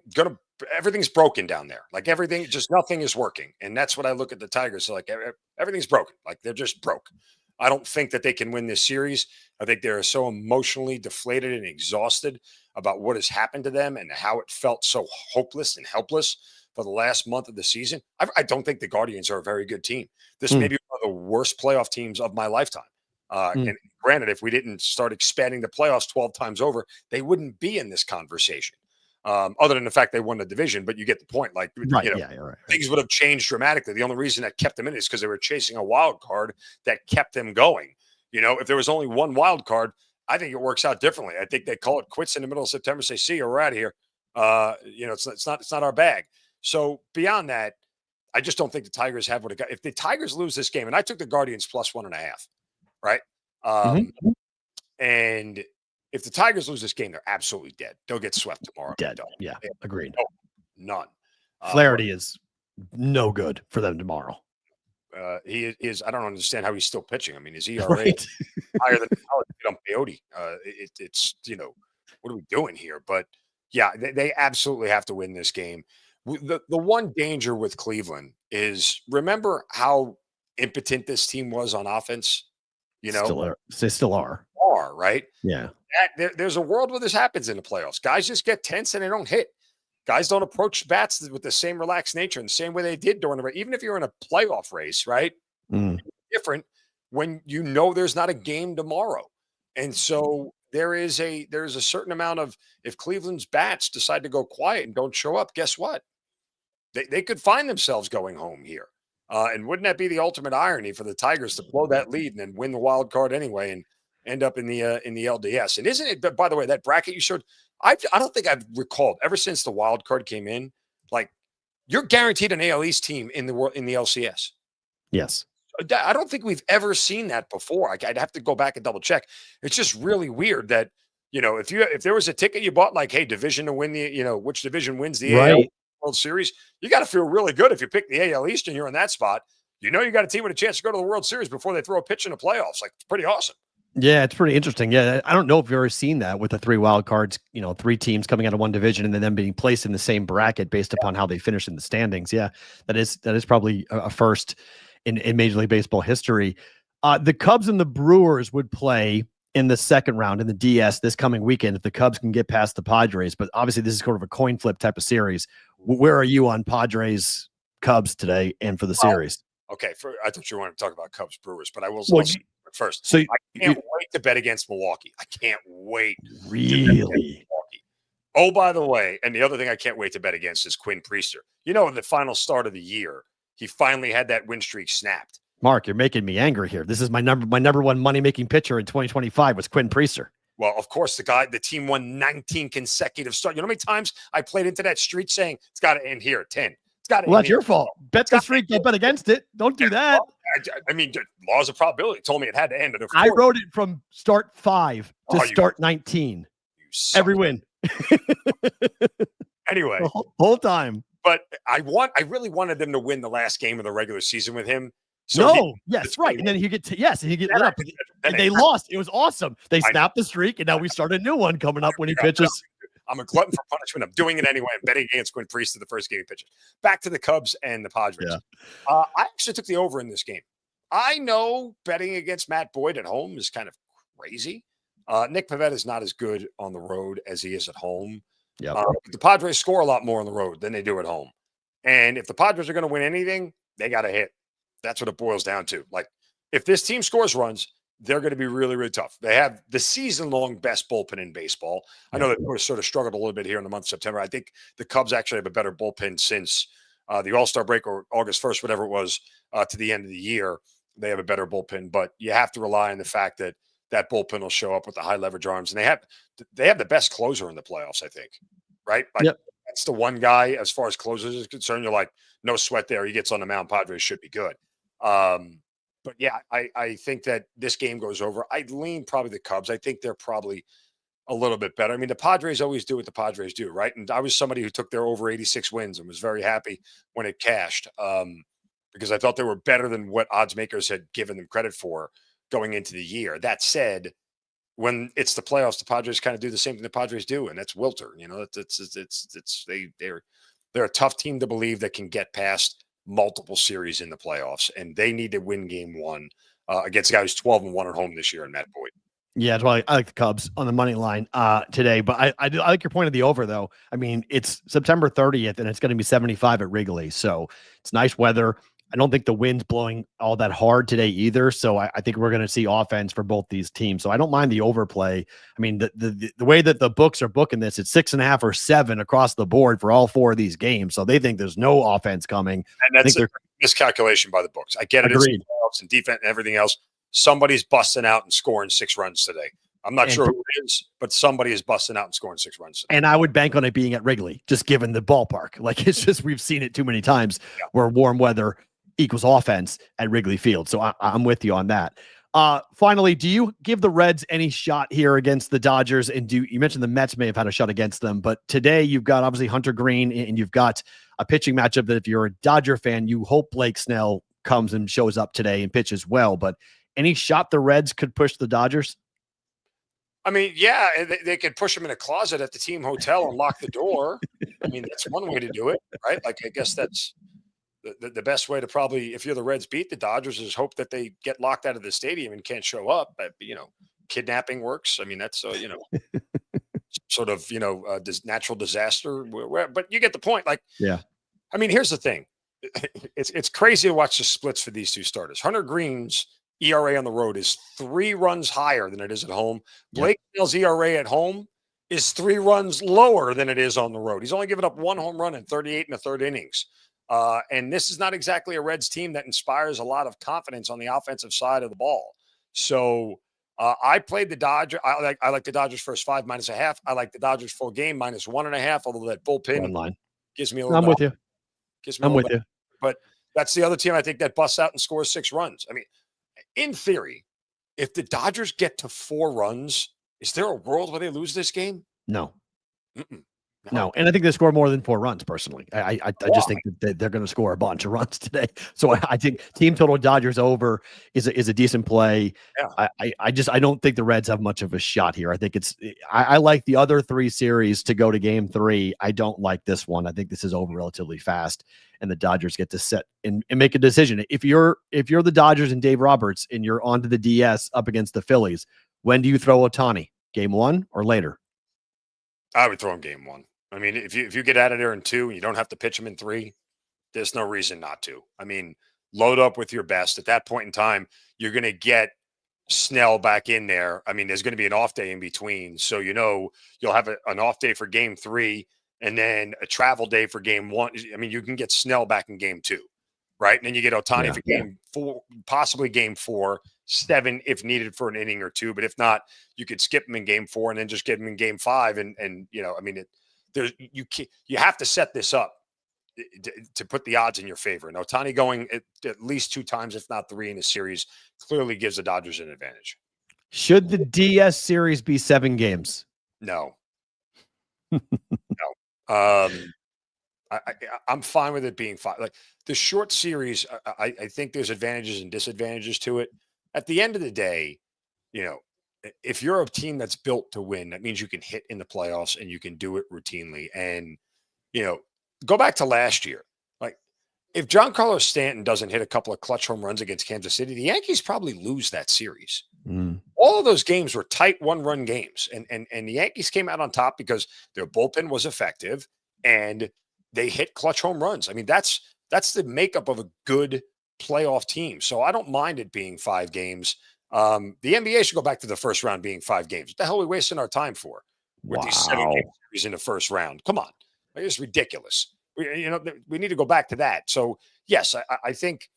everything's broken down there. Like everything, just nothing is working. And that's what I look at the Tigers. So like everything's broken. Like they're just broke. I don't think that they can win this series. I think they're so emotionally deflated and exhausted about what has happened to them and how it felt so hopeless and helpless for the last month of the season. I don't think the Guardians are a very good team. This may be one of the worst playoff teams of my lifetime. And granted, if we didn't start expanding the playoffs 12 times over, they wouldn't be in this conversation. other than the fact they won the division. But you get the point. Like, Right. you know, Yeah. Right. things would have changed dramatically. The only reason that kept them in is because they were chasing a wild card that kept them going. You know, if there was only one wild card, I think it works out differently. I think they call it quits in the middle of September, say, see you, we're out of here. You know, it's not our bag. So beyond that, I just don't think the Tigers have what it got. If the Tigers lose this game, and I took the Guardians plus 1.5, right? And if the Tigers lose this game, they're absolutely dead. They'll get swept tomorrow. Dead. Yeah. Agreed. None. Flaherty is no good for them tomorrow. He is. I don't understand how he's still pitching. I mean, his ERA Right. higher than Peyote. It's, you know, what are we doing here? But yeah, they absolutely have to win this game. The one danger with Cleveland is, remember how impotent this team was on offense. You know, They still are. Right. Yeah. There's a world where this happens in the playoffs. Guys just get tense and they don't hit. Guys don't approach bats with the same relaxed nature and the same way they did during the race. Even if you're in a playoff race, right? Different when you know there's not a game tomorrow. And so there's a certain amount of, if Cleveland's bats decide to go quiet and don't show up, guess what? They could find themselves going home here. And wouldn't that be the ultimate irony for the Tigers to blow that lead and then win the wild card anyway and end up in the LDS? And isn't it, by the way, that bracket you showed, I don't think I've recalled ever since the wild card came in, like, you're guaranteed an AL East team in the LCS. Yes. I don't think we've ever seen that before. I'd have to go back and double check. It's just really weird that, you know, if there was a ticket you bought, like, hey, division to win the, you know, which division wins the AL World Series, you got to feel really good if you pick the AL East and you're in that spot. You know, you got a team with a chance to go to the World Series before they throw a pitch in the playoffs. Like, it's pretty awesome. Yeah, it's pretty interesting. Yeah, I don't know if you've ever seen that with the 3 wild cards, you know, 3 teams coming out of one division and then them being placed in the same bracket based upon how they finish in the standings. Yeah, that is probably a first in Major League Baseball history. The Cubs and the Brewers would play in the second round in the DS this coming weekend if the Cubs can get past the Padres. But obviously, this is sort of a coin flip type of series. Where are you on Padres Cubs today and for the series? Okay, I thought you wanted to talk about Cubs Brewers, but I will first. So I can't wait to bet against Milwaukee. I can't wait. Really? Oh, by the way, and the other thing I can't wait to bet against is Quinn Priester. You know, in the final start of the year, he finally had that win streak snapped. Mark, you're making me angry here. This is my number one money-making pitcher in 2025 was Quinn Priester. Well, of course, the team won 19 consecutive starts. You know how many times I played into that streak saying it's got to end here at 10. It's got to. Well, that's your fault. Bet the streak. Don't bet against it. Don't do that. I mean, laws of probability told me it had to end. I wrote it from start 5 to start 19. Every win. Anyway, the whole time. But I really wanted them to win the last game of the regular season with him. So yes, right. And then he get lit up. And they lost. It was awesome. They snapped the streak, and now we start a new one coming up when he pitches. I'm a glutton for punishment. I'm doing it anyway. I'm betting against Quinn Priester the first game he pitches. Back to the Cubs and the Padres. Yeah. I actually took the over in this game. I know betting against Matt Boyd at home is kind of crazy. Nick Pivetta is not as good on the road as he is at home. Yep. The Padres score a lot more on the road than they do at home. And if the Padres are going to win anything, they got to hit. That's what it boils down to. Like, if this team scores runs, they're going to be really, really tough. They have the season-long best bullpen in baseball. I know that sort of struggled a little bit here in the month of September. I think the Cubs actually have a better bullpen since the All-Star break or August 1st, whatever it was, to the end of the year. They have a better bullpen, but you have to rely on the fact that that bullpen will show up with the high leverage arms. And they have the best closer in the playoffs, I think, right? Like, that's the one guy, as far as closers is concerned, you're like, no sweat there. He gets on the mound. Padres should be good. But yeah, I think that this game goes over. I'd lean probably the Cubs. I think they're probably a little bit better. I mean, the Padres always do what the Padres do, right? And I was somebody who took their over 86 wins and was very happy when it cashed because I thought they were better than what odds makers had given them credit for going into the year. That said, when it's the playoffs, the Padres kind of do the same thing the Padres do, and that's wilter. You know, they're a tough team to believe that can get past multiple series in the playoffs, and they need to win game 1 against a guy who's 12-1 at home this year in Matt Boyd. Yeah, that's why I like the Cubs on the money line today. But I like your point of the over, though. I mean, it's September 30th, and it's going to be 75 at Wrigley, so it's nice weather. I don't think the wind's blowing all that hard today either. So I think we're going to see offense for both these teams. So I don't mind the overplay. I mean, the way that the books are booking this, it's 6.5 or 7 across the board for all 4 of these games. So they think there's no offense coming. And that's a miscalculation by the books. I get it. It's playoffs and defense and everything else. Somebody's busting out and scoring 6 runs today. I'm not sure who it is, but somebody is busting out and scoring 6 runs today. And I would bank on it being at Wrigley, just given the ballpark. Like, it's just, we've seen it too many times where warm weather equals offense at Wrigley Field. So I'm with you on that. Finally, do you give the Reds any shot here against the Dodgers? And you mentioned the Mets may have had a shot against them, but today you've got obviously Hunter Green and you've got a pitching matchup that if you're a Dodger fan, you hope Blake Snell comes and shows up today and pitches well. But any shot the Reds could push the Dodgers? I mean, yeah, they could push him in a closet at the team hotel and lock the door. I mean, that's one way to do it, right? Like, I guess that's the best way to probably, if you're the Reds beat the Dodgers, is hope that they get locked out of the stadium and can't show up. But, kidnapping works. I mean, that's, sort of, this natural disaster. But you get the point. Like, yeah. I mean, here's the thing. It's crazy to watch the splits for these two starters. Hunter Green's ERA on the road is 3 runs higher than it is at home. Blake Snell's ERA at home is 3 runs lower than it is on the road. He's only given up 1 home run in 38 1/3 innings. And this is not exactly a Reds team that inspires a lot of confidence on the offensive side of the ball. So I played the Dodgers. I like the Dodgers first 5 -1/2. I like the Dodgers full game -1.5. Although that bullpen line gives me a little. I'm with you. I'm with you. But that's the other team I think that busts out and scores 6 runs. I mean, in theory, if the Dodgers get to 4 runs, is there a world where they lose this game? No. No, and I think they score more than 4 runs. Personally, I just think that they're going to score a bunch of runs today. So I think team total Dodgers over is a decent play. Yeah. I don't think the Reds have much of a shot here. I think I like the other 3 series to go to game 3. I don't like this one. I think this is over relatively fast, and the Dodgers get to set and make a decision. If you're the Dodgers and Dave Roberts and you're onto the DS up against the Phillies, when do you throw Ohtani? Game 1 or later? I would throw him game 1. I mean, if you get out of there in 2 and you don't have to pitch him in 3, there's no reason not to. I mean, load up with your best. At that point in time, you're going to get Snell back in there. I mean, there's going to be an off day in between. So, you'll have an off day for game 3 and then a travel day for game 1. I mean, you can get Snell back in game 2, right? And then you get Ohtani for game 4, possibly game 4, 7 if needed for an inning or 2. But if not, you could skip him in game 4 and then just get him in game 5. And I mean, you have to set this up to put the odds in your favor. And Ohtani going at least 2 times, if not 3 in a series, clearly gives the Dodgers an advantage. Should the DS series be 7 games? No. No. I'm fine with it being 5. Like the short series, I think there's advantages and disadvantages to it. At the end of the day, if you're a team that's built to win, that means you can hit in the playoffs and you can do it routinely. And, go back to last year. Like, if Giancarlo Stanton doesn't hit a couple of clutch home runs against Kansas City, the Yankees probably lose that series. All of those games were tight 1-run games. And the Yankees came out on top because their bullpen was effective and they hit clutch home runs. I mean, that's the makeup of a good playoff team. So I don't mind it being 5 games. The NBA should go back to the first round being 5 games. What the hell are we wasting our time for with these 7-game series in the first round? Come on. It's ridiculous. We need to go back to that. So, yes, I think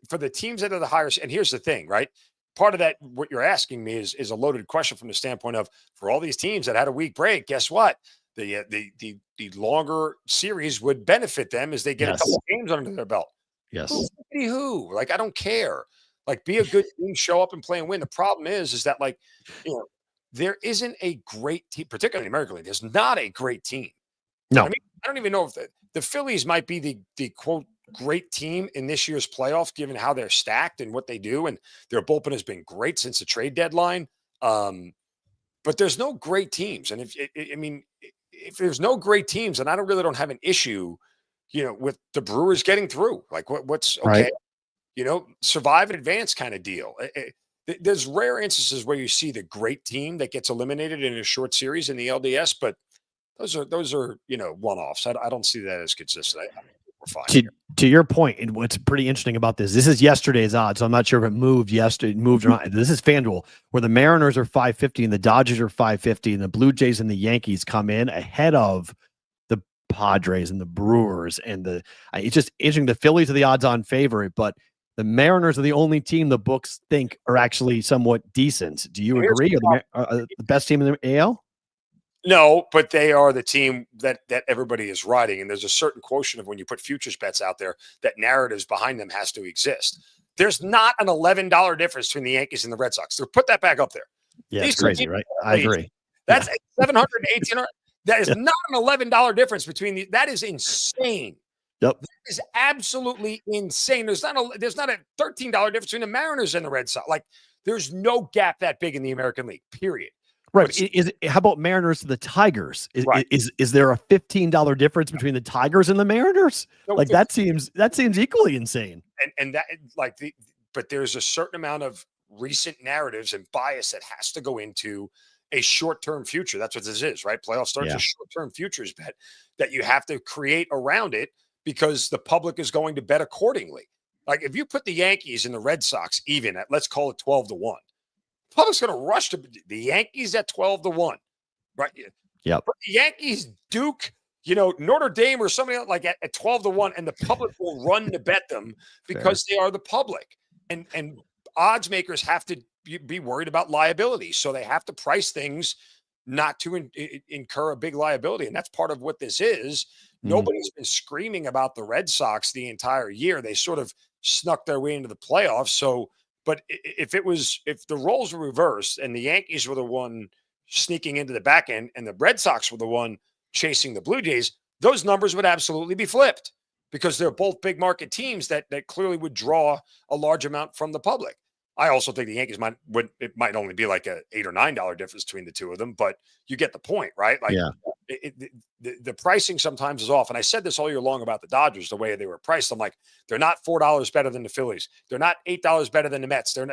for the teams that are the higher, and here's the thing, right? Part of that, what you're asking me is a loaded question from the standpoint of, for all these teams that had a week break, guess what? The longer series would benefit them as they get a couple of games under their belt. Yes. Who? Like, I don't care. Like, be a good team, show up and play and win. The problem is that, like, there isn't a great team, particularly in American League. There's not a great team. No. I mean, I don't even know if the Phillies might be the quote great team in this year's playoff, given how they're stacked and what they do. And their bullpen has been great since the trade deadline. But there's no great teams. And if there's no great teams, then I don't have an issue, with the Brewers getting through. Like, what's okay. Right. Survive and advance kind of deal. There's rare instances where you see the great team that gets eliminated in a short series in the LDS, but those are one-offs. I don't see that as consistent. simplifying. To your point, and what's pretty interesting about this is yesterday's odds. So I'm not sure if it moved or not. This is FanDuel, where the Mariners are 550 and the Dodgers are 550, and the Blue Jays and the Yankees come in ahead of the Padres and the Brewers. And it's just interesting. The Phillies are the odds-on favorite, but the Mariners are the only team the books think are actually somewhat decent. Do you agree? Are the best team in the AL? No, but they are the team that everybody is riding. And there's a certain quotient of when you put futures bets out there, that narratives behind them has to exist. There's not an $11 difference between the Yankees and the Red Sox. So put that back up there. Yeah, it's crazy, right? I agree. That's $718. That is not an $11 difference between that is insane. Yep. That is absolutely insane. There's not a $13 difference between the Mariners and the Red Sox. Like, there's no gap that big in the American League, period. Right. How about Mariners to the Tigers? Is there a $15 difference between the Tigers and the Mariners? Like, that seems equally insane. And that, like, but there's a certain amount of recent narratives and bias that has to go into a short-term future. That's what this is, right? Playoff starts a short-term futures bet that you have to create around it because the public is going to bet accordingly. Like, if you put the Yankees and the Red Sox even at, let's call it 12-1. Public's going to rush to the Yankees at 12-1, right? Yeah. But the Yankees, Duke, Notre Dame or somebody else like at 12-1, and the public will run to bet them because they are the public. And odds makers have to be worried about liability, so they have to price things not to incur a big liability, and that's part of what this is. Nobody's been screaming about the Red Sox the entire year. They sort of snuck their way into the playoffs, so. But if the roles were reversed and the Yankees were the one sneaking into the back end and the Red Sox were the one chasing the Blue Jays, those numbers would absolutely be flipped because they're both big market teams that clearly would draw a large amount from the public. I also think the Yankees might only be like a $8 or $9 difference between the two of them, but you get the point, right? Like, the pricing sometimes is off. And I said this all year long about the Dodgers, the way they were priced. I'm like, they're not $4 better than the Phillies. They're not $8 better than the Mets. They're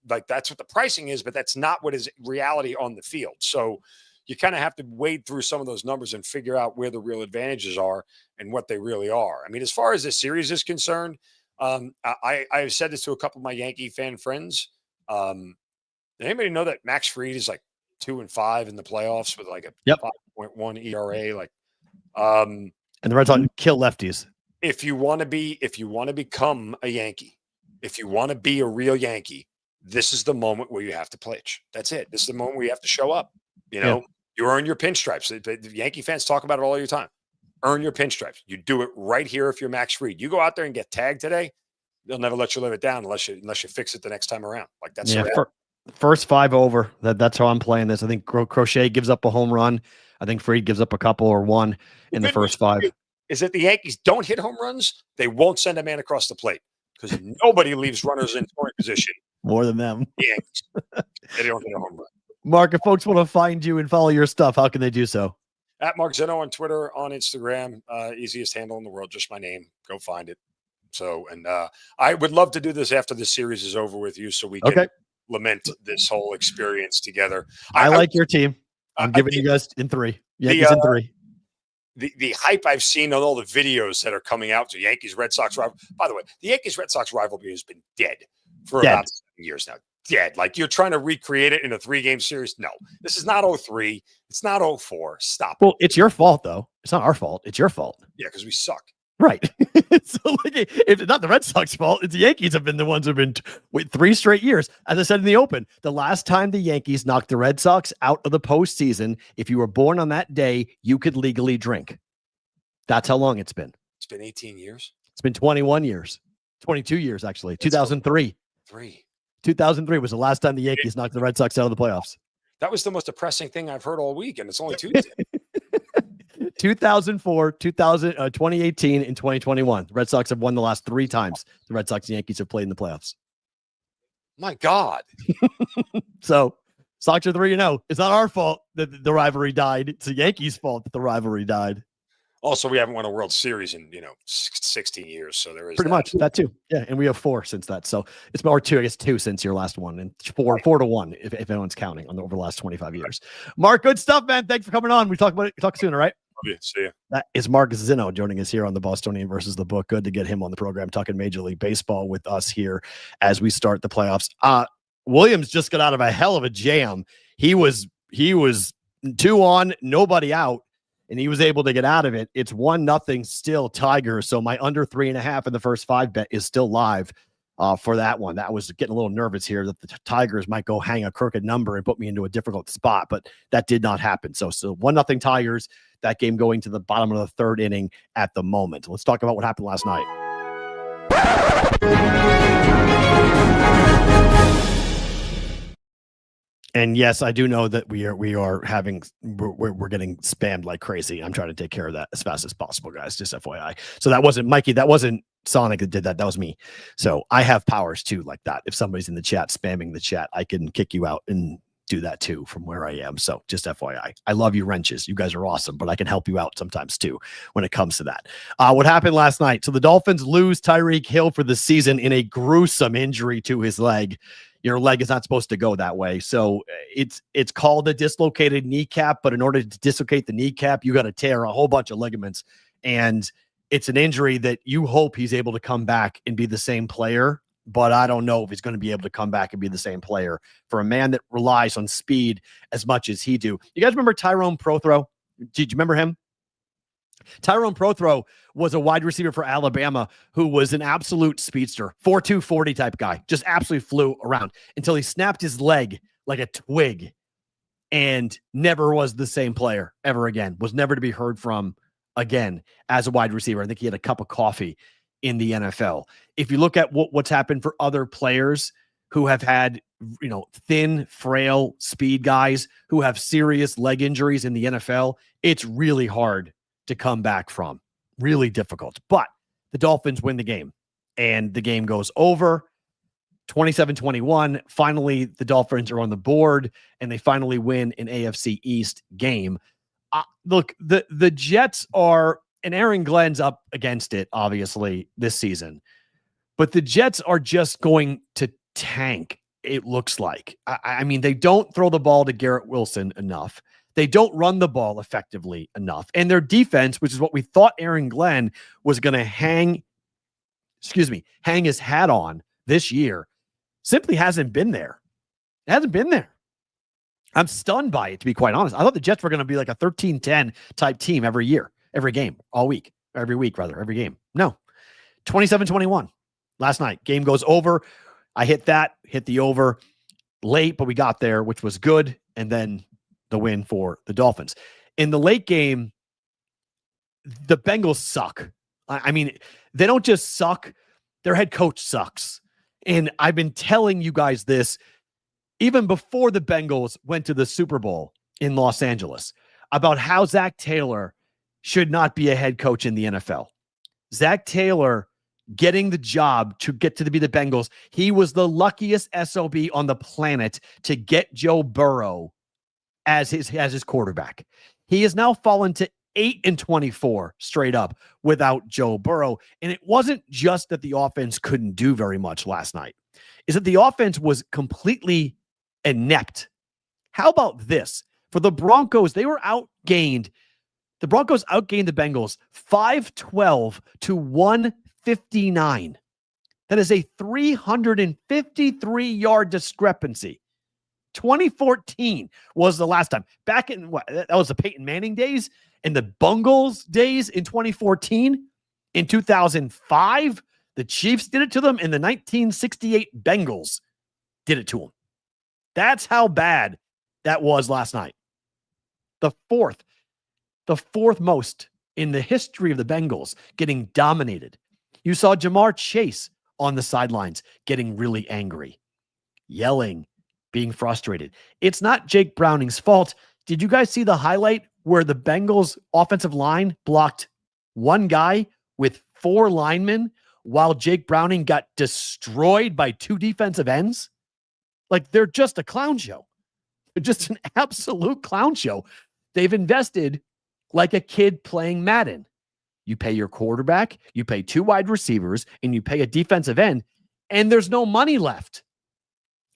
like, that's what the pricing is, but that's not what is reality on the field. So you kind of have to wade through some of those numbers and figure out where the real advantages are and what they really are. I mean, as far as this series is concerned, I've said this to a couple of my Yankee fan friends. Anybody know that Max Fried is like 2-5 in the playoffs with like a 5.1 ERA? Like, and the Red Sox kill lefties. If you want to become a Yankee, if you want to be a real Yankee, this is the moment where you have to pitch. That's it. This is the moment where you have to show up. You earn your pinstripes. The Yankee fans talk about it all the time. Earn your pinstripes. You do it right here if you're Max Fried. You go out there and get tagged today, they'll never let you live it down unless you fix it the next time around. Like, that's first 5 over. That's how I'm playing this. I think Crochet gives up a home run. I think Fried gives up a couple or one in the first 5. Is that the Yankees don't hit home runs, they won't send a man across the plate because nobody leaves runners in scoring position more than them. The Yankees. They don't hit a home run. Mark, if folks want to find you and follow your stuff, how can they do so? At Mark Zinno on Twitter, on Instagram, easiest handle in the world, just my name. Go find it. So, and I would love to do this after the series is over with you so we can lament this whole experience together. I like your team. I'm giving you guys in 3. Yankees in 3. The hype I've seen on all the videos that are coming out to Yankees-Red Sox rivalry. By the way, the Yankees-Red Sox rivalry has been dead for about 7 years now. Dead. Like, you're trying to recreate it in a 3-game series. No, this is not 03. It's not 04. Stop. Well, it's your fault, though. It's not our fault. It's your fault. Yeah, because we suck. Right. So, like, if it's not the Red Sox fault, it's the Yankees have been the ones who've been with 3 straight years. As I said in the open, the last time the Yankees knocked the Red Sox out of the postseason, if you were born on that day, you could legally drink. That's how long it's been. It's been 18 years. It's been 21 years. 22 years, actually. 2003. 2003 was the last time the Yankees knocked the Red Sox out of the playoffs. That was the most depressing thing I've heard all week, and it's only Tuesday. 2004, 2018, and 2021. The Red Sox have won the last 3 times the Red Sox and Yankees have played in the playoffs. My God. So, Sox are 3-0. It's not our fault that the rivalry died. It's the Yankees' fault that the rivalry died. Also, we haven't won a World Series in 16 years, so there is pretty much that too. Yeah, and we have 4 since that. So it's more 2, I guess 2 since your last one, and 4-1 if anyone's counting over the last 25 years. Mark, good stuff, man. Thanks for coming on. We talk soon, all right? you. See you. That is Mark Zinno joining us here on the Bostonian versus the Book. Good to get him on the program, talking Major League Baseball with us here as we start the playoffs. Williams just got out of a hell of a jam. He was 2 on, nobody out, and he was able to get out of it. It's 1-0 still Tigers. So my under 3.5 in the first 5 bet is still live for that one. That was getting a little nervous here that the Tigers might go hang a crooked number and put me into a difficult spot, but that did not happen. So 1-0 Tigers, that game going to the bottom of the 3rd inning at the moment. Let's talk about what happened last night. And yes, I do know that we're getting spammed like crazy. I'm trying to take care of that as fast as possible, guys. Just FYI. So that wasn't Mikey. That wasn't Sonic that did that. That was me. So I have powers too, like that. If somebody's in the chat spamming the chat, I can kick you out and do that too from where I am. So just FYI. I love you, wrenches. You guys are awesome, but I can help you out sometimes too when it comes to that. What happened last night? So the Dolphins lose Tyreek Hill for the season in a gruesome injury to his leg. Your leg is not supposed to go that way. So it's called a dislocated kneecap, but in order to dislocate the kneecap, you got to tear a whole bunch of ligaments. And it's an injury that you hope he's able to come back and be the same player, but I don't know if he's going to be able to come back and be the same player for a man that relies on speed as much as he do. You guys remember Tyrone Prothro? Did you remember him? Tyrone Prothro was a wide receiver for Alabama who was an absolute speedster, 4.2 40 type guy, just absolutely flew around until he snapped his leg like a twig and never was the same player ever again, was never to be heard from again as a wide receiver. I think he had a cup of coffee in the NFL. If you look at what's happened for other players who have had, thin, frail speed guys who have serious leg injuries in the NFL, it's really hard to come back from. Really difficult. But the Dolphins win the game, and the game goes over 27-21. Finally, the Dolphins are on the board, and they finally win an AFC East game. Look, the Jets are, and Aaron Glenn's up against it, obviously, this season. But the Jets are just going to tank, it looks like. I mean, they don't throw the ball to Garrett Wilson enough. They don't run the ball effectively enough. And their defense, which is what we thought Aaron Glenn was going to hang his hat on this year, simply hasn't been there. It hasn't been there. I'm stunned by it, to be quite honest. I thought the Jets were going to be like a 13-10 type team every year, every game, every week, every game. No. 27-21 last night. Game goes over. I hit the over late, but we got there, which was good. And then the win for the Dolphins. In the late game, the Bengals suck. I mean, they don't just suck. Their head coach sucks. And I've been telling you guys this even before the Bengals went to the Super Bowl in Los Angeles about how Zac Taylor should not be a head coach in the NFL. Zac Taylor getting the job to get to be the Bengals. He was the luckiest SOB on the planet to get Joe Burrow as his quarterback. He has now fallen to 8-24 straight up without Joe Burrow. And it wasn't just that the offense couldn't do very much last night. Is that the offense was completely inept. How about this? For the Broncos, they were outgained. The Broncos outgained the Bengals 512 to 159. That is a 353-yard discrepancy. 2014 was the last time. Back in that was the Peyton Manning days and the Bungles days in 2014. In 2005, the Chiefs did it to them, and the 1968 Bengals did it to them. That's how bad that was last night. The fourth most in the history of the Bengals getting dominated. You saw Jamar Chase on the sidelines getting really angry, yelling, being frustrated. It's not Jake Browning's fault. Did you guys see the highlight where the Bengals offensive line blocked one guy with 4 linemen while Jake Browning got destroyed by 2 defensive ends? Like, they're just a clown show. They're just an absolute clown show. They've invested like a kid playing Madden. You pay your quarterback, you pay 2 wide receivers, and you pay a defensive end, and there's no money left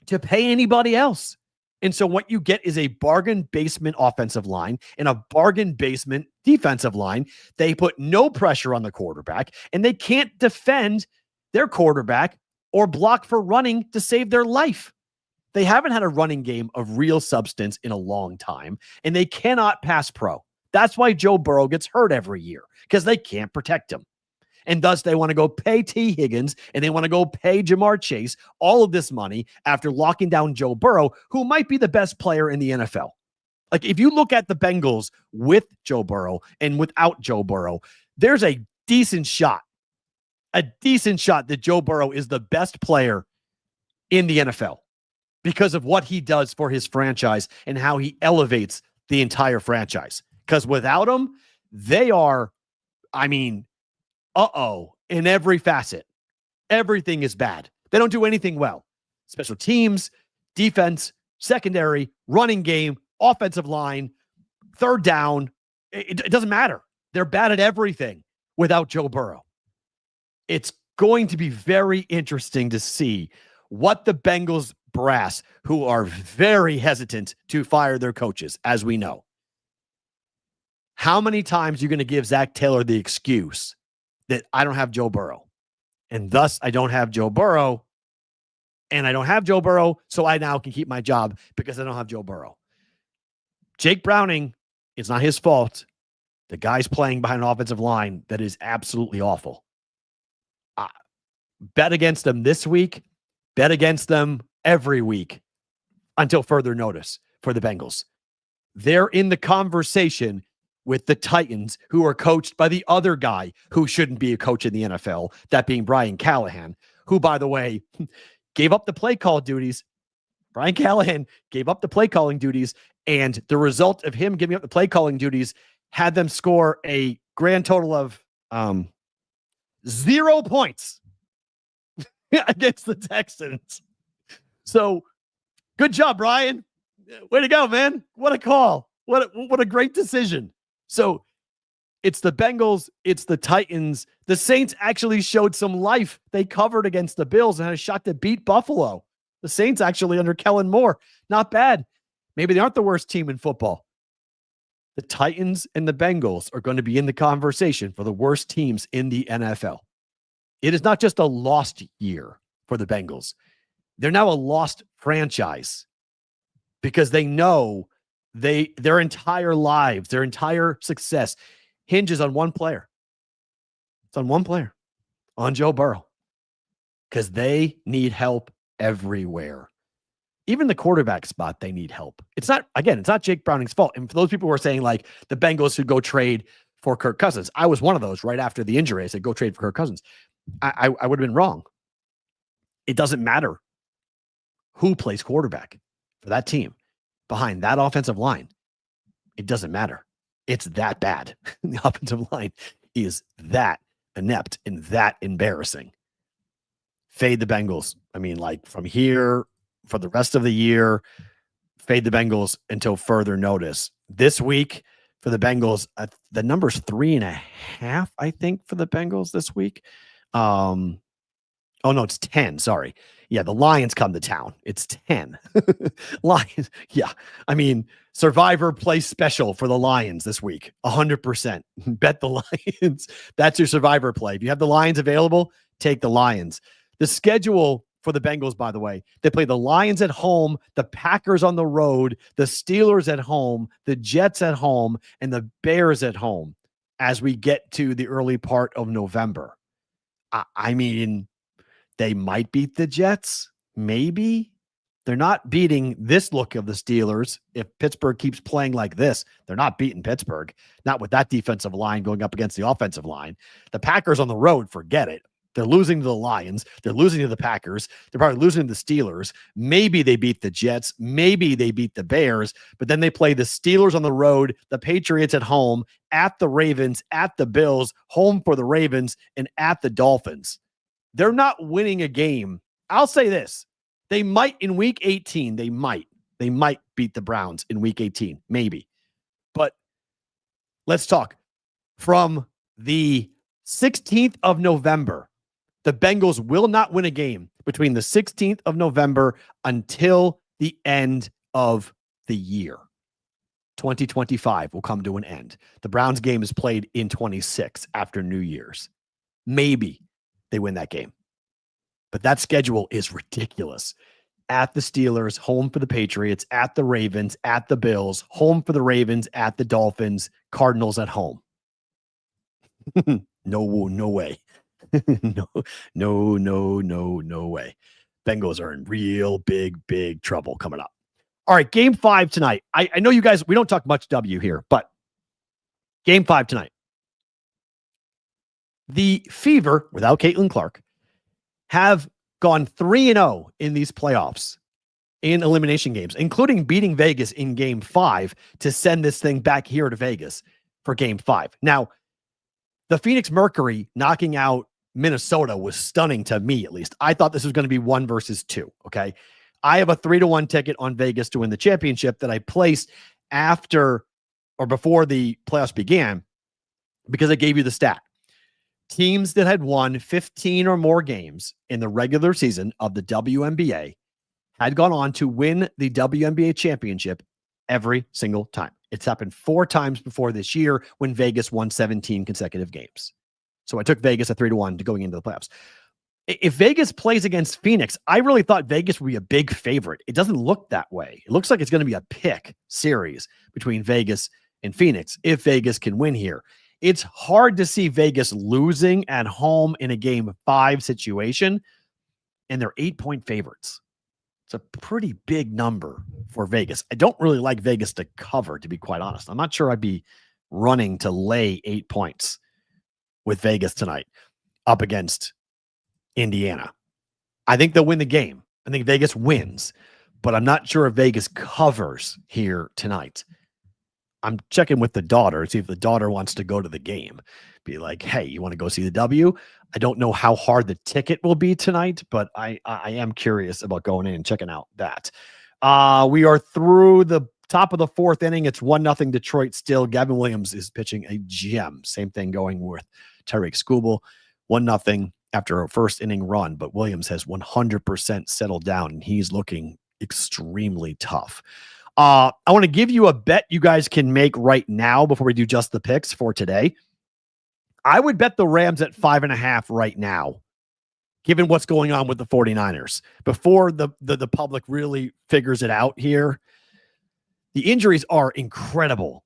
to pay anybody else. And so what you get is a bargain basement offensive line and a bargain basement defensive line. They put no pressure on the quarterback, and they can't defend their quarterback or block for running to save their life. They haven't had a running game of real substance in a long time, and they cannot pass pro. That's why Joe Burrow gets hurt every year, because they can't protect him. And thus they want to go pay T. Higgins and they want to go pay Jamar Chase all of this money after locking down Joe Burrow, who might be the best player in the NFL. Like, if you look at the Bengals with Joe Burrow and without Joe Burrow, there's a decent shot that Joe Burrow is the best player in the NFL because of what he does for his franchise and how he elevates the entire franchise. Because without him, they are, in every facet. Everything is bad. They don't do anything well. Special teams, defense, secondary, running game, offensive line, third down. It doesn't matter. They're bad at everything without Joe Burrow. It's going to be very interesting to see what the Bengals brass, who are very hesitant to fire their coaches, as we know. How many times are you going to give Zac Taylor the excuse that I don't have Joe Burrow, and thus I don't have Joe Burrow, and I don't have Joe Burrow, so I now can keep my job because I don't have Joe Burrow? Jake Browning, it's not his fault. The guy's playing behind an offensive line that is absolutely awful. Bet against them this week. Bet against them every week until further notice for the Bengals. They're in the conversation with the Titans, who are coached by the other guy who shouldn't be a coach in the NFL, that being Brian Callahan, who, by the way, gave up the play call duties. Brian Callahan gave up the play calling duties, and the result of him giving up the play calling duties had them score a grand total of 0 points against the Texans. So good job, Brian. Way to go, man. What a call. What a great decision. So it's the Bengals, it's the Titans. The Saints actually showed some life. They covered against the Bills and had a shot to beat Buffalo. The Saints actually under Kellen Moore. Not bad. Maybe they aren't the worst team in football. The Titans and the Bengals are going to be in the conversation for the worst teams in the NFL. It is not just a lost year for the Bengals. They're now a lost franchise because they know their entire lives, their entire success hinges on one player. It's on one player, on Joe Burrow, because they need help everywhere. Even the quarterback spot, they need help. It's not Jake Browning's fault. And for those people who are saying like the Bengals should go trade for Kirk Cousins, I was one of those right after the injury. I said, go trade for Kirk Cousins. I would have been wrong. It doesn't matter who plays quarterback for that team behind that offensive line. It doesn't matter. It's that bad. The offensive line is that inept and that embarrassing. Fade the Bengals. From here for the rest of the year, fade the Bengals until further notice. This week for the Bengals, the number's 3.5, I think, for the Bengals this week. Oh, no, it's 10. Sorry. Yeah, the Lions come to town. It's 10. Lions. Yeah. Survivor play special for the Lions this week. 100%. Bet the Lions. That's your Survivor play. If you have the Lions available, take the Lions. The schedule for the Bengals, by the way, they play the Lions at home, the Packers on the road, the Steelers at home, the Jets at home, and the Bears at home as we get to the early part of November. They might beat the Jets. Maybe. They're not beating this look of the Steelers. If Pittsburgh keeps playing like this, they're not beating Pittsburgh. Not with that defensive line going up against the offensive line. The Packers on the road, forget it. They're losing to the Lions. They're losing to the Packers. They're probably losing to the Steelers. Maybe they beat the Jets. Maybe they beat the Bears. But then they play the Steelers on the road, the Patriots at home, at the Ravens, at the Bills, home for the Ravens, and at the Dolphins. They're not winning a game. I'll say this. They might in week 18. They might beat the Browns in week 18. Maybe. But let's talk. From the 16th of November, the Bengals will not win a game between the 16th of November until the end of the year. 2025 will come to an end. The Browns game is played in 26 after New Year's. Maybe they win that game. But that schedule is ridiculous. At the Steelers, home for the Patriots, at the Ravens, at the Bills, home for the Ravens, at the Dolphins, Cardinals at home. No way. No way. Bengals are in real big trouble coming up. All right, game 5 tonight. I know you guys, we don't talk much W here, but game 5 tonight. The Fever, without Caitlin Clark, have gone 3-0 in these playoffs in elimination games, including beating Vegas in game 5 to send this thing back here to Vegas for game 5. Now, the Phoenix Mercury knocking out Minnesota was stunning to me, at least. I thought this was going to be 1 versus 2. Okay. I have a 3-1 ticket on Vegas to win the championship that I placed after or before the playoffs began because I gave you the stat. Teams that had won 15 or more games in the regular season of the WNBA had gone on to win the WNBA championship every single time. It's happened 4 times before this year when Vegas won 17 consecutive games. So I took Vegas at 3-1 to going into the playoffs. If Vegas plays against Phoenix, I really thought Vegas would be a big favorite. It doesn't look that way. It looks like it's going to be a pick series between Vegas and Phoenix if Vegas can win here. It's hard to see Vegas losing at home in a game 5 situation, and they're 8-point favorites. It's a pretty big number for Vegas. I don't really like Vegas to cover, to be quite honest. I'm not sure I'd be running to lay 8 points with Vegas tonight up against Indiana. I think they'll win the game. I think Vegas wins, but I'm not sure if Vegas covers here tonight. I'm checking with the daughter, see if the daughter wants to go to the game. Be like, hey, you want to go see the W? I don't know how hard the ticket will be tonight, but I am curious about going in and checking out that. We are through the top of the 4th inning. It's 1-0 Detroit still. Gavin Williams is pitching a gem. Same thing going with Tarik Skubal. 1-0 after a first inning run, but Williams has 100% settled down, and he's looking extremely tough. I want to give you a bet you guys can make right now before we do just the picks for today. I would bet the Rams at 5.5 right now, given what's going on with the 49ers. Before the public really figures it out here, the injuries are incredible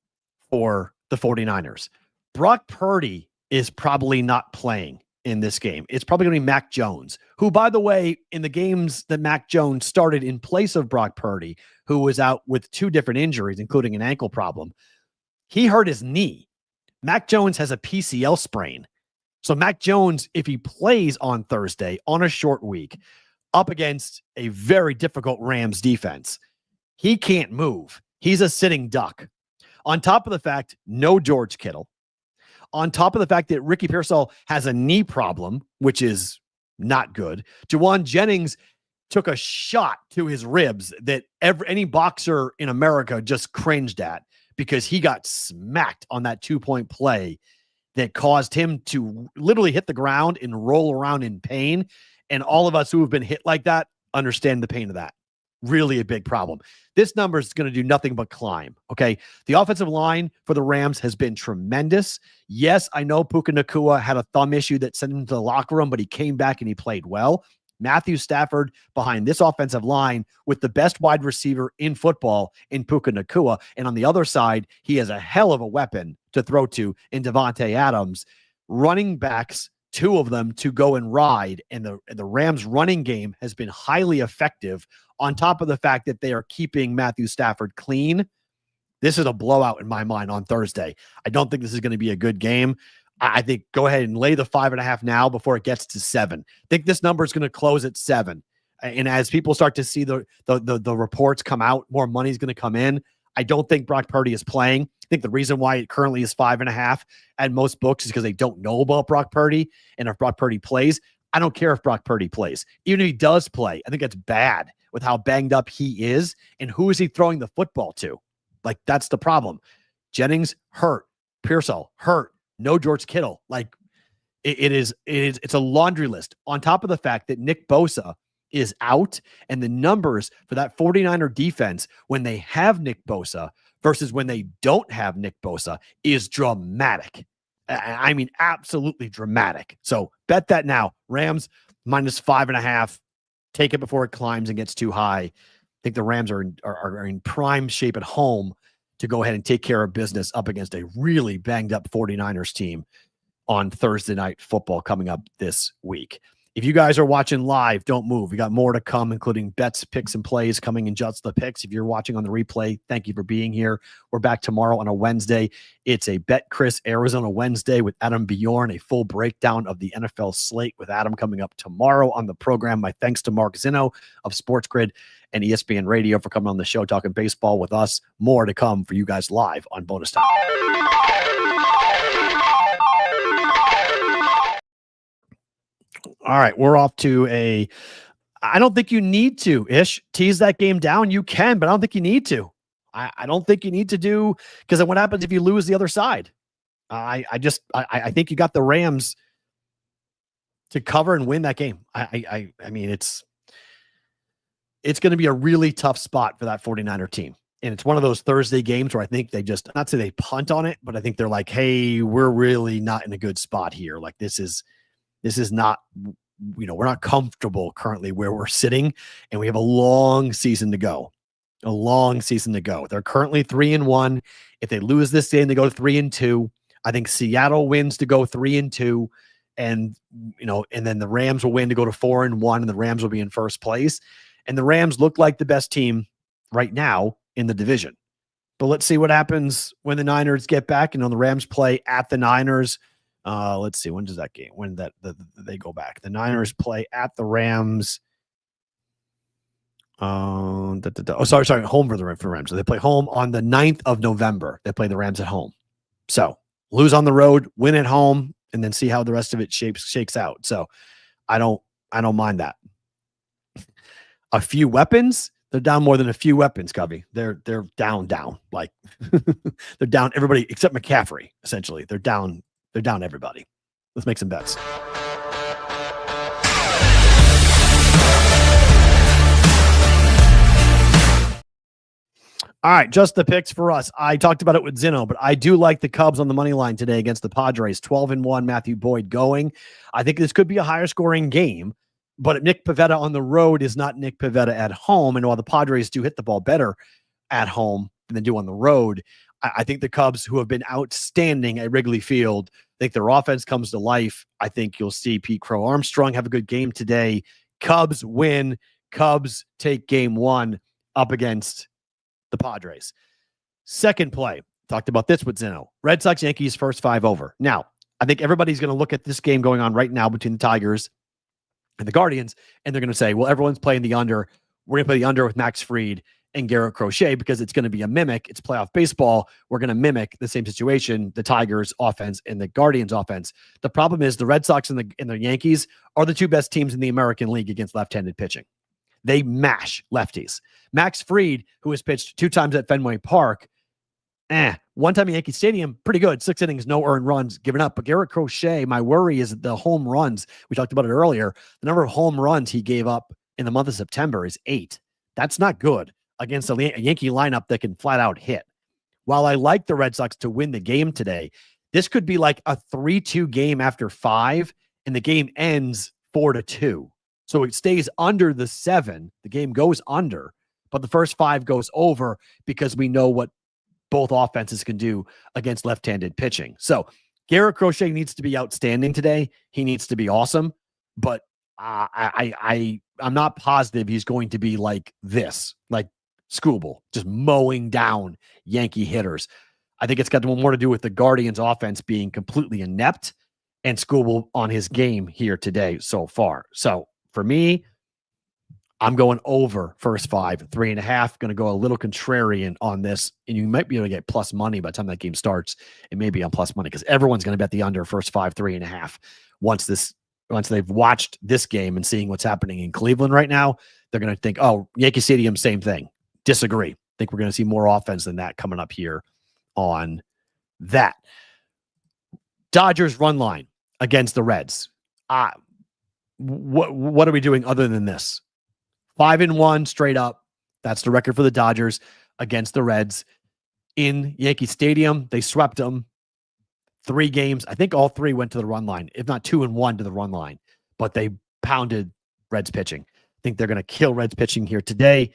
for the 49ers. Brock Purdy is probably not playing in this game. It's probably going to be Mac Jones, who, by the way, in the games that Mac Jones started in place of Brock Purdy, who was out with 2 different injuries, including an ankle problem, he hurt his knee. Mac Jones has a PCL sprain. So Mac Jones, if he plays on Thursday on a short week up against a very difficult Rams defense, he can't move. He's a sitting duck. On top of the fact, no George Kittle. On top of the fact that Ricky Pearsall has a knee problem, which is not good. Juwan Jennings took a shot to his ribs that any boxer in America just cringed at because he got smacked on that 2-point play that caused him to literally hit the ground and roll around in pain. And all of us who have been hit like that understand the pain of that. Really a big problem. This number is going to do nothing but climb. Okay. The offensive line for the Rams has been tremendous. Yes, I know Puka Nacua had a thumb issue that sent him to the locker room, but he came back and he played well. Matthew Stafford behind this offensive line with the best wide receiver in football in Puka Nacua. And on the other side, he has a hell of a weapon to throw to in Devontae Adams. Running backs, 2 of them to go and ride. And the Rams running game has been highly effective on top of the fact that they are keeping Matthew Stafford clean. This is a blowout in my mind on Thursday. I don't think this is going to be a good game. I think go ahead and lay the 5.5 now before it gets to 7. I think this number is going to close at 7. And as people start to see the reports come out, more money is going to come in. I don't think Brock Purdy is playing. I think the reason why it currently is 5.5 at most books is because they don't know about Brock Purdy. And if Brock Purdy plays, I don't care if Brock Purdy plays. Even if he does play, I think that's bad with how banged up he is. And who is he throwing the football to? Like, that's the problem. Jennings hurt. Pearsall hurt. No George Kittle. Like, it's a laundry list. On top of the fact that Nick Bosa is out, and the numbers for that 49er defense when they have Nick Bosa versus when they don't have Nick Bosa is dramatic. I mean, absolutely dramatic. So bet that now. Rams -5.5. Take it before it climbs and gets too high. I think the Rams are in prime shape at home to go ahead and take care of business up against a really banged up 49ers team on Thursday Night Football coming up this week. If you guys are watching live, don't move. We got more to come, including bets, picks, and plays coming in just the picks. If you're watching on the replay, thank you for being here. We're back tomorrow on a Wednesday. It's a Bet Chris Arizona Wednesday with Adam Bjorn, a full breakdown of the NFL slate with Adam coming up tomorrow on the program. My thanks to Mark Zinno of SportsGrid and ESPN Radio for coming on the show, talking baseball with us. More to come for you guys live on Bonus Time. All right, we're off to I don't think you need to, tease that game down. You can, but I don't think you need to. I don't think you need to do, because then what happens if you lose the other side? I think you got the Rams to cover and win that game. I mean, it's going to be a really tough spot for that 49er team. And it's one of those Thursday games where I think they just, not say they punt on it, but I think they're like, hey, we're really not in a good spot here. Like this is not, we're not comfortable currently where we're sitting, and we have a long season to go. They're currently 3-1. If they lose this game, they go 3-2. I think Seattle wins to go 3-2, and then the Rams will win to go to 4-1, and the Rams will be in first place. And the Rams look like the best team right now in the division. But let's see what happens when the Niners get back. The Rams play at the Niners. Let's see. When does that game? When they go back? The Niners play at the Rams. Home for the Rams. So they play home on the 9th of November. They play the Rams at home. So lose on the road, win at home, and then see how the rest of it shakes out. So I don't mind that. A few weapons. They're down more than a few weapons, Covey. They're down. Like they're down everybody except McCaffrey, essentially. They're down everybody. Let's make some bets. All right, just the picks for us. I talked about it with Zinno, but I do like the Cubs on the money line today against the Padres. 12-1, Matthew Boyd going. I think this could be a higher scoring game, but Nick Pivetta on the road is not Nick Pivetta at home. And while the Padres do hit the ball better at home than they do on the road, I think the Cubs, who have been outstanding at Wrigley Field, I think their offense comes to life. I think you'll see Pete Crow Armstrong have a good game today. Cubs win. Cubs take game one up against the Padres. Second play, talked about this with Zinno. Red Sox, Yankees, first 5 over. Now, I think everybody's going to look at this game going on right now between the Tigers and the Guardians, and they're going to say, well, everyone's playing the under. We're going to play the under with Max Fried and Garrett Crochet because it's going to be a mimic. It's playoff baseball. We're going to mimic the same situation, the Tigers offense and the Guardians offense. The problem is the Red Sox and the Yankees are the two best teams in the American League against left-handed pitching. They mash lefties. Max Fried, who has pitched 2 times at Fenway Park, one time at Yankee Stadium, pretty good. 6 innings, no earned runs given up. But Garrett Crochet, my worry is the home runs. We talked about it earlier. The number of home runs he gave up in the month of September is 8. That's not good against a Yankee lineup that can flat out hit. While I like the Red Sox to win the game today, this could be like a 3-2 game after 5, and the game ends 4-2. So it stays under the 7. The game goes under, but the first 5 goes over because we know what both offenses can do against left-handed pitching. So Garrett Crochet needs to be outstanding today. He needs to be awesome, but I'm not positive he's going to be like this, like Skubal, just mowing down Yankee hitters. I think it's got more to do with the Guardians offense being completely inept and Skubal on his game here today so far. So for me, I'm going over first 5, 3.5. Going to go a little contrarian on this, and you might be able to get plus money by the time that game starts. It may be on plus money because everyone's going to bet the under first 5, 3.5. Once they've watched this game and seeing what's happening in Cleveland right now, they're going to think, oh, Yankee Stadium, same thing. Disagree. I think we're going to see more offense than that coming up here on that. Dodgers run line against the Reds. What are we doing other than this? 5-1 straight up. That's the record for the Dodgers against the Reds in Yankee Stadium. They swept them 3 games. I think all 3 went to the run line, if not 2-1 to the run line, but they pounded Reds pitching. I think they're going to kill Reds pitching here today.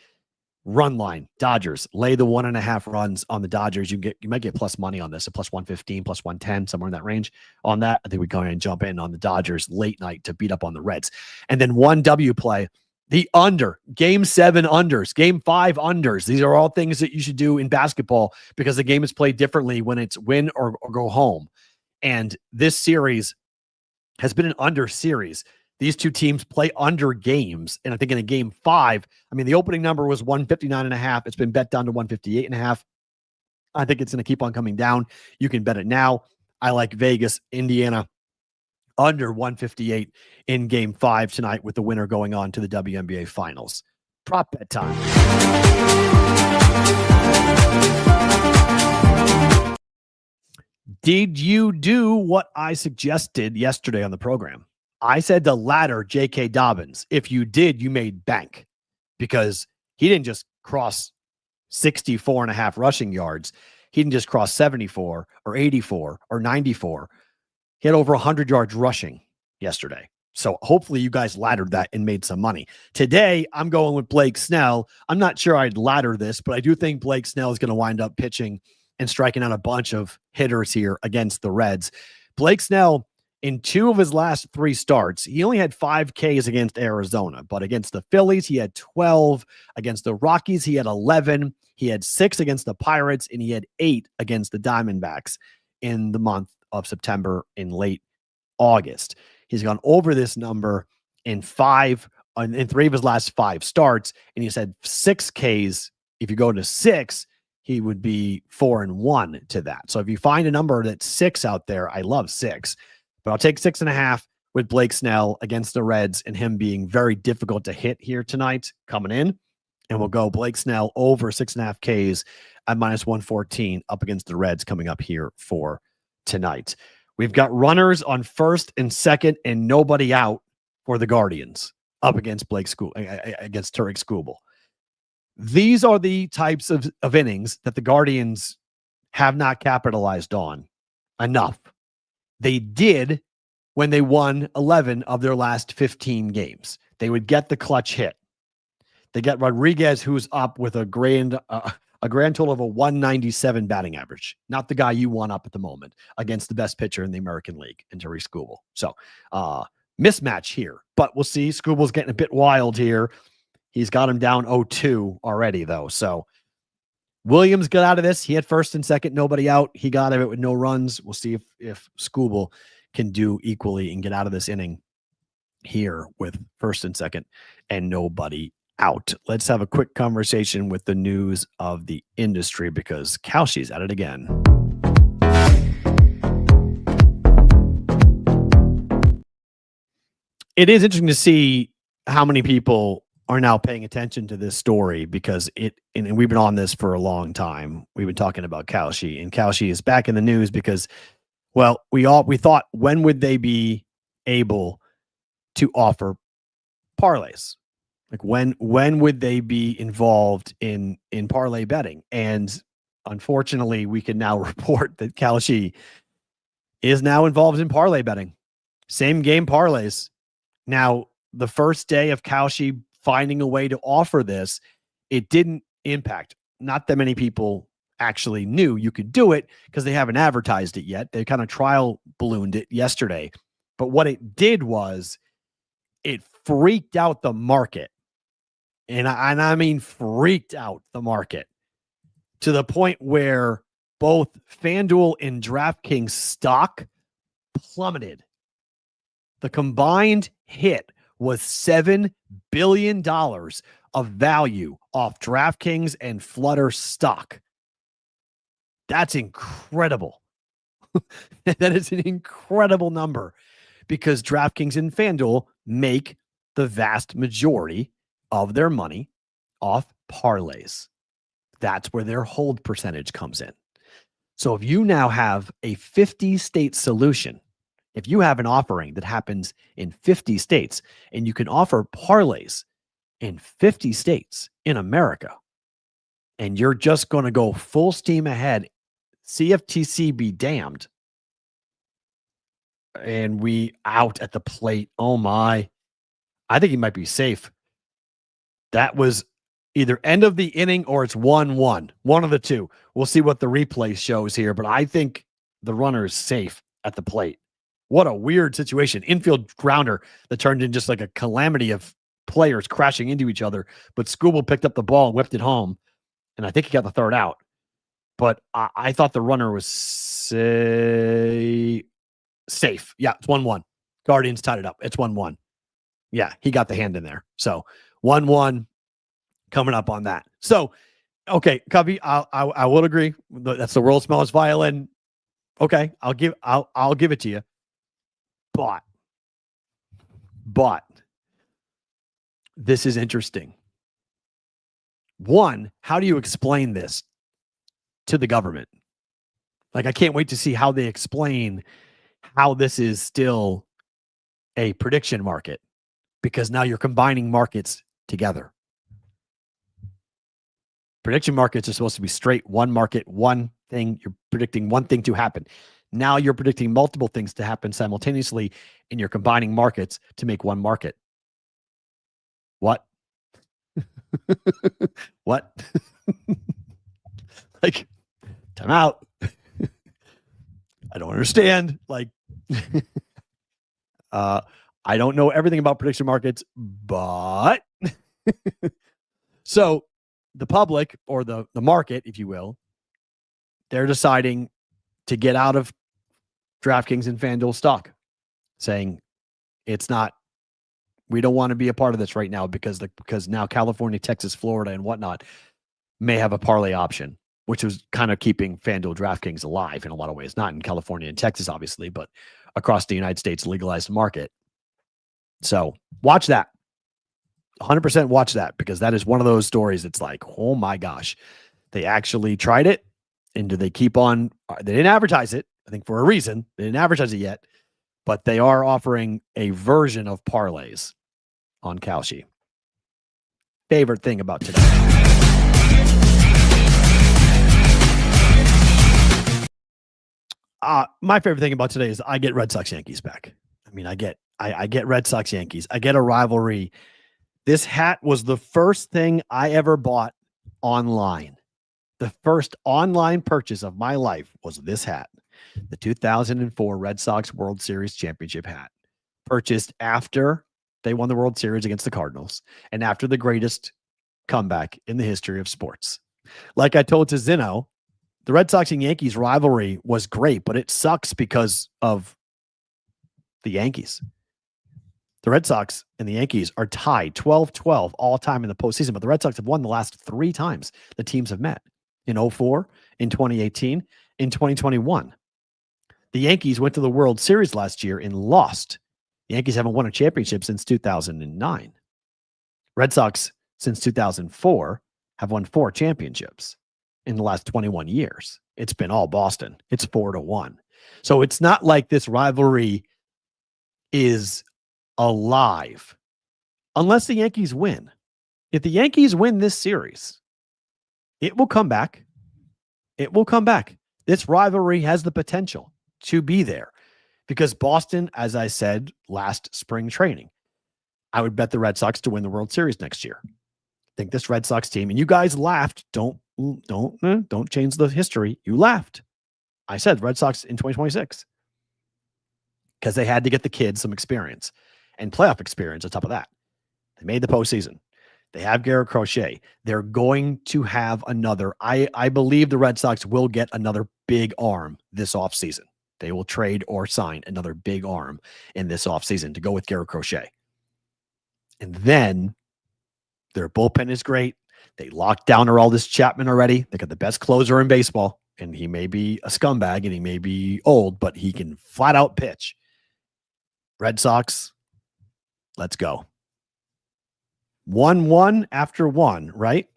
Run line, Dodgers, lay the 1.5 runs on the Dodgers. You might get plus money on this, a plus 115, plus 110, somewhere in that range on that. I think we go ahead and jump in on the Dodgers late night to beat up on the Reds. And then 1W play, the under, game 7 unders, game 5 unders. These are all things that you should do in basketball because the game is played differently when it's win or go home. And this series has been an under series. These 2 teams play under games. And I think in a game 5, I mean, the opening number was 159.5. It's been bet down to 158.5. I think it's going to keep on coming down. You can bet it now. I like Vegas, Indiana, under 158 in game 5 tonight with the winner going on to the WNBA finals. Prop bet time. Did you do what I suggested yesterday on the program? I said to ladder J.K. Dobbins. If you did, you made bank because he didn't just cross 64.5 rushing yards. He didn't just cross 74 or 84 or 94. He had over 100 yards rushing yesterday. So hopefully you guys laddered that and made some money. Today, I'm going with Blake Snell. I'm not sure I'd ladder this, but I do think Blake Snell is going to wind up pitching and striking out a bunch of hitters here against the Reds. Blake Snell, in 2 of his last 3 starts, he only had 5 Ks against Arizona, but against the Phillies, he had 12. Against the Rockies, he had 11. He had 6 against the Pirates, and he had 8 against the Diamondbacks in the month of September in late August. He's gone over this number in 3 of his last 5 starts, and he said 6 Ks. If you go to 6, he would be 4-1 to that. So if you find a number that's 6 out there, I love 6. But I'll take 6.5 with Blake Snell against the Reds and him being very difficult to hit here tonight coming in. And we'll go Blake Snell over 6.5 Ks at minus 114 up against the Reds coming up here for tonight. We've got runners on first and second and nobody out for the Guardians up against against Tarik Skubal. These are the types of innings that the Guardians have not capitalized on enough. They did when they won 11 of their last 15 games. They would get the clutch hit. They get Rodriguez, who's up with a grand total of a 197 batting average. Not the guy you want up at the moment against the best pitcher in the American League, in Tarik Skubal. So mismatch here, but we'll see. Skubal's getting a bit wild here. He's got him down 0-2 already, though. So Williams got out of this. He had first and second, nobody out. He got out of it with no runs. We'll see if Skubal can do equally and get out of this inning here with first and second and nobody out. Let's have a quick conversation with the news of the industry because Kalshi's at it again. It is interesting to see how many people are now paying attention to this story because and we've been on this for a long time. We've been talking about Kalshi, and Kalshi is back in the news because, well, we thought, when would they be able to offer parlays? Like when would they be involved in parlay betting? And unfortunately, we can now report that Kalshi is now involved in parlay betting. Same game parlays. Now, the first day of Kalshi finding a way to offer this, it didn't impact. Not that many people actually knew you could do it because they haven't advertised it yet. They kind of trial ballooned it yesterday. But what it did was it freaked out the market. And I mean freaked out the market to the point where both FanDuel and DraftKings stock plummeted. The combined hit was $7 billion of value off DraftKings and Flutter stock. That's incredible. That is an incredible number because DraftKings and FanDuel make the vast majority of their money off parlays. That's where their hold percentage comes in. So if you now have a 50-state solution, if you have an offering that happens in 50 states and you can offer parlays in 50 states in America, and you're just going to go full steam ahead, CFTC be damned, and we out at the plate. Oh my. I think he might be safe. That was either end of the inning or it's 1-1. One of the two. We'll see what the replay shows here, but I think the runner is safe at the plate. What a weird situation. Infield grounder that turned in just like a calamity of players crashing into each other, but Skubal picked up the ball and whipped it home, and I think he got the third out. But I thought the runner was safe. Yeah, it's 1-1. Guardians tied it up. It's 1-1. Yeah, he got the hand in there. So 1-1 coming up on that. So, okay, Cubby, I will agree. That's the world's smallest violin. Okay, I'll give it to you. But this is interesting. One, how do you explain this to the government? Like, I can't wait to see how they explain how this is still a prediction market, because now you're combining markets together. Prediction markets are supposed to be straight, one market, one thing. You're predicting one thing to happen. Now you're predicting multiple things to happen simultaneously, and you're combining markets to make one market. What? What? Like, time out. I don't understand. Like, I don't know everything about prediction markets, but so the public, or the market, if you will, they're deciding to get out of DraftKings and FanDuel stock, saying we don't want to be a part of this right now because now California, Texas, Florida, and whatnot may have a parlay option, which was kind of keeping FanDuel, DraftKings alive in a lot of ways. Not in California and Texas, obviously, but across the United States legalized market. So watch that. 100% watch that, because that is one of those stories. It's like, oh my gosh, they actually tried it. And do they keep on? They didn't advertise it, I think, for a reason. They didn't advertise it yet, but they are offering a version of parlays on Kalshi. Favorite thing about today. My favorite thing about today is I get Red Sox Yankees back. I mean, I get Red Sox Yankees. I get a rivalry. This hat was the first thing I ever bought online. The first online purchase of my life was this hat, the 2004 Red Sox World Series championship hat, purchased after they won the World Series against the Cardinals and after the greatest comeback in the history of sports. Like I told to Zinno, the Red Sox and Yankees rivalry was great, but it sucks because of the Yankees. The Red Sox and the Yankees are tied 12-12 all time in the postseason, but the Red Sox have won the last 3 times the teams have met, in 2004, in 2018, in 2021. The Yankees went to the World Series last year and lost. The Yankees haven't won a championship since 2009. Red Sox, since 2004, have won 4 championships in the last 21 years. It's been all Boston. It's 4-1. So it's not like this rivalry is alive unless the Yankees win. If the Yankees win this series, it will come back. It will come back. This rivalry has the potential to be there because Boston, as I said last spring training, I would bet the Red Sox to win the World Series next year. I think this Red Sox team, and you guys laughed. Don't change the history. You laughed. I said Red Sox in 2026 because they had to get the kids some experience and playoff experience on top of that. They made the postseason. They have Garrett Crochet. They're going to have another. I believe the Red Sox will get another big arm this offseason. They will trade or sign another big arm in this offseason to go with Garrett Crochet. And then their bullpen is great. They locked down Aroldis Chapman already. They got the best closer in baseball. And he may be a scumbag and he may be old, but he can flat out pitch. Red Sox, let's go. 1-1 after 1, right?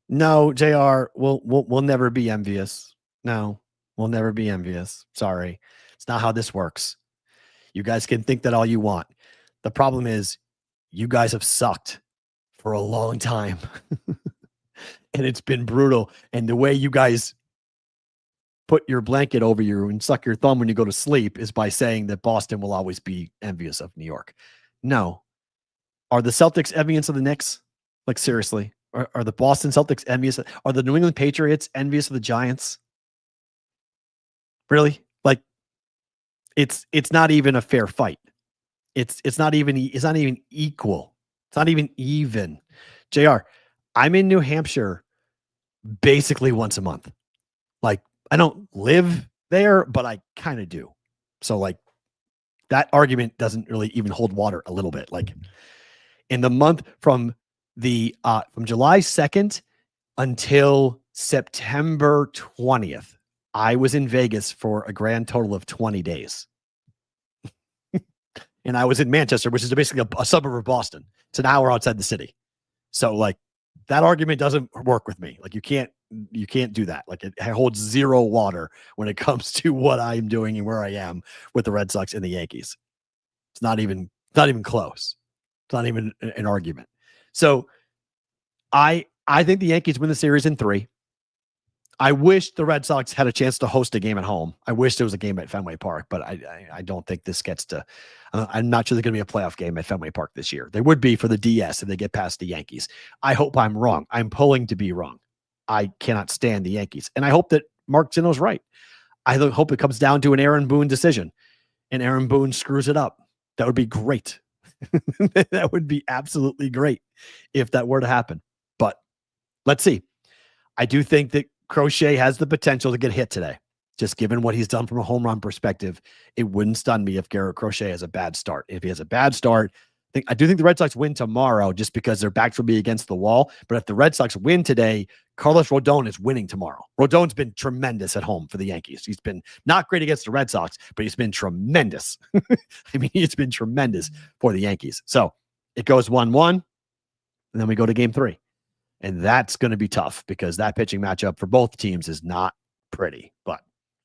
No, JR, we'll never be envious. No, we'll never be envious. Sorry. It's not how this works. You guys can think that all you want. The problem is you guys have sucked for a long time. And it's been brutal. And the way you guys put your blanket over you and suck your thumb when you go to sleep is by saying that Boston will always be envious of New York. No. Are the Celtics envious of the Knicks? Like, seriously? Are the Boston Celtics envious? Are the New England Patriots envious of the Giants? Really? Like, it's not even a fair fight. It's not even equal. It's not even. JR, I'm in New Hampshire basically once a month. Like, I don't live there, but I kind of do. So, like, that argument doesn't really even hold water a little bit. Like, in the month from July 2nd until September 20th, I was in Vegas for a grand total of 20 days. And I was in Manchester, which is basically a suburb of Boston. It's an hour outside the city. So, like, that argument doesn't work with me. Like, you can't do that. Like, it holds zero water when it comes to what I'm doing and where I am with the Red Sox and the Yankees. It's not even close. It's not even an argument. So I think the Yankees win the series in 3. I wish the Red Sox had a chance to host a game at home. I wish there was a game at Fenway Park, but I don't think this gets to. I'm not sure there's going to be a playoff game at Fenway Park this year. There would be for the DS if they get past the Yankees. I hope I'm wrong. I'm pulling to be wrong. I cannot stand the Yankees, and I hope that Mark Zinno's right. I hope it comes down to an Aaron Boone decision, and Aaron Boone screws it up. That would be great. That would be absolutely great if that were to happen. But let's see. I do think that Crochet has the potential to get hit today. Just given what he's done from a home run perspective, it wouldn't stun me if Garrett Crochet has a bad start. If he has a bad start, I do think the Red Sox win tomorrow just because their backs will be against the wall. But if the Red Sox win today, Carlos Rodon is winning tomorrow. Rodon's been tremendous at home for the Yankees. He's been not great against the Red Sox, but he's been tremendous. I mean, it's been tremendous for the Yankees. So it goes 1-1, and then we go to game 3. And that's going to be tough because that pitching matchup for both teams is not pretty. But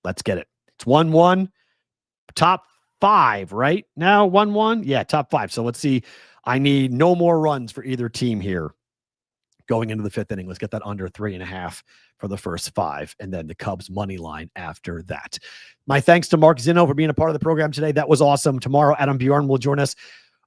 let's get it. It's 1-1, top 5, right? Now 1-1? Yeah, top 5. So let's see. I need no more runs for either team here going into the 5th inning. Let's get that under 3.5 for the first 5, and then the Cubs money line after that. My thanks to Mark Zinno for being a part of the program today. That was awesome. Tomorrow, Adam Bjorn will join us.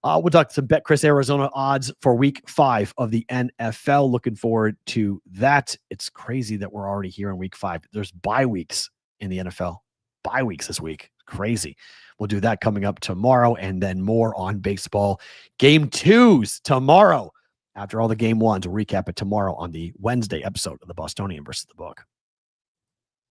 We'll talk some BetCris Arizona odds for week 5 of the NFL. Looking forward to that. It's crazy that we're already here in week 5. There's bye weeks in the NFL. Bye weeks this week. Crazy. We'll do that coming up tomorrow, and then more on baseball. Game 2s tomorrow. After all the game 1s, we'll recap it tomorrow on the Wednesday episode of the Bostonian versus the Book.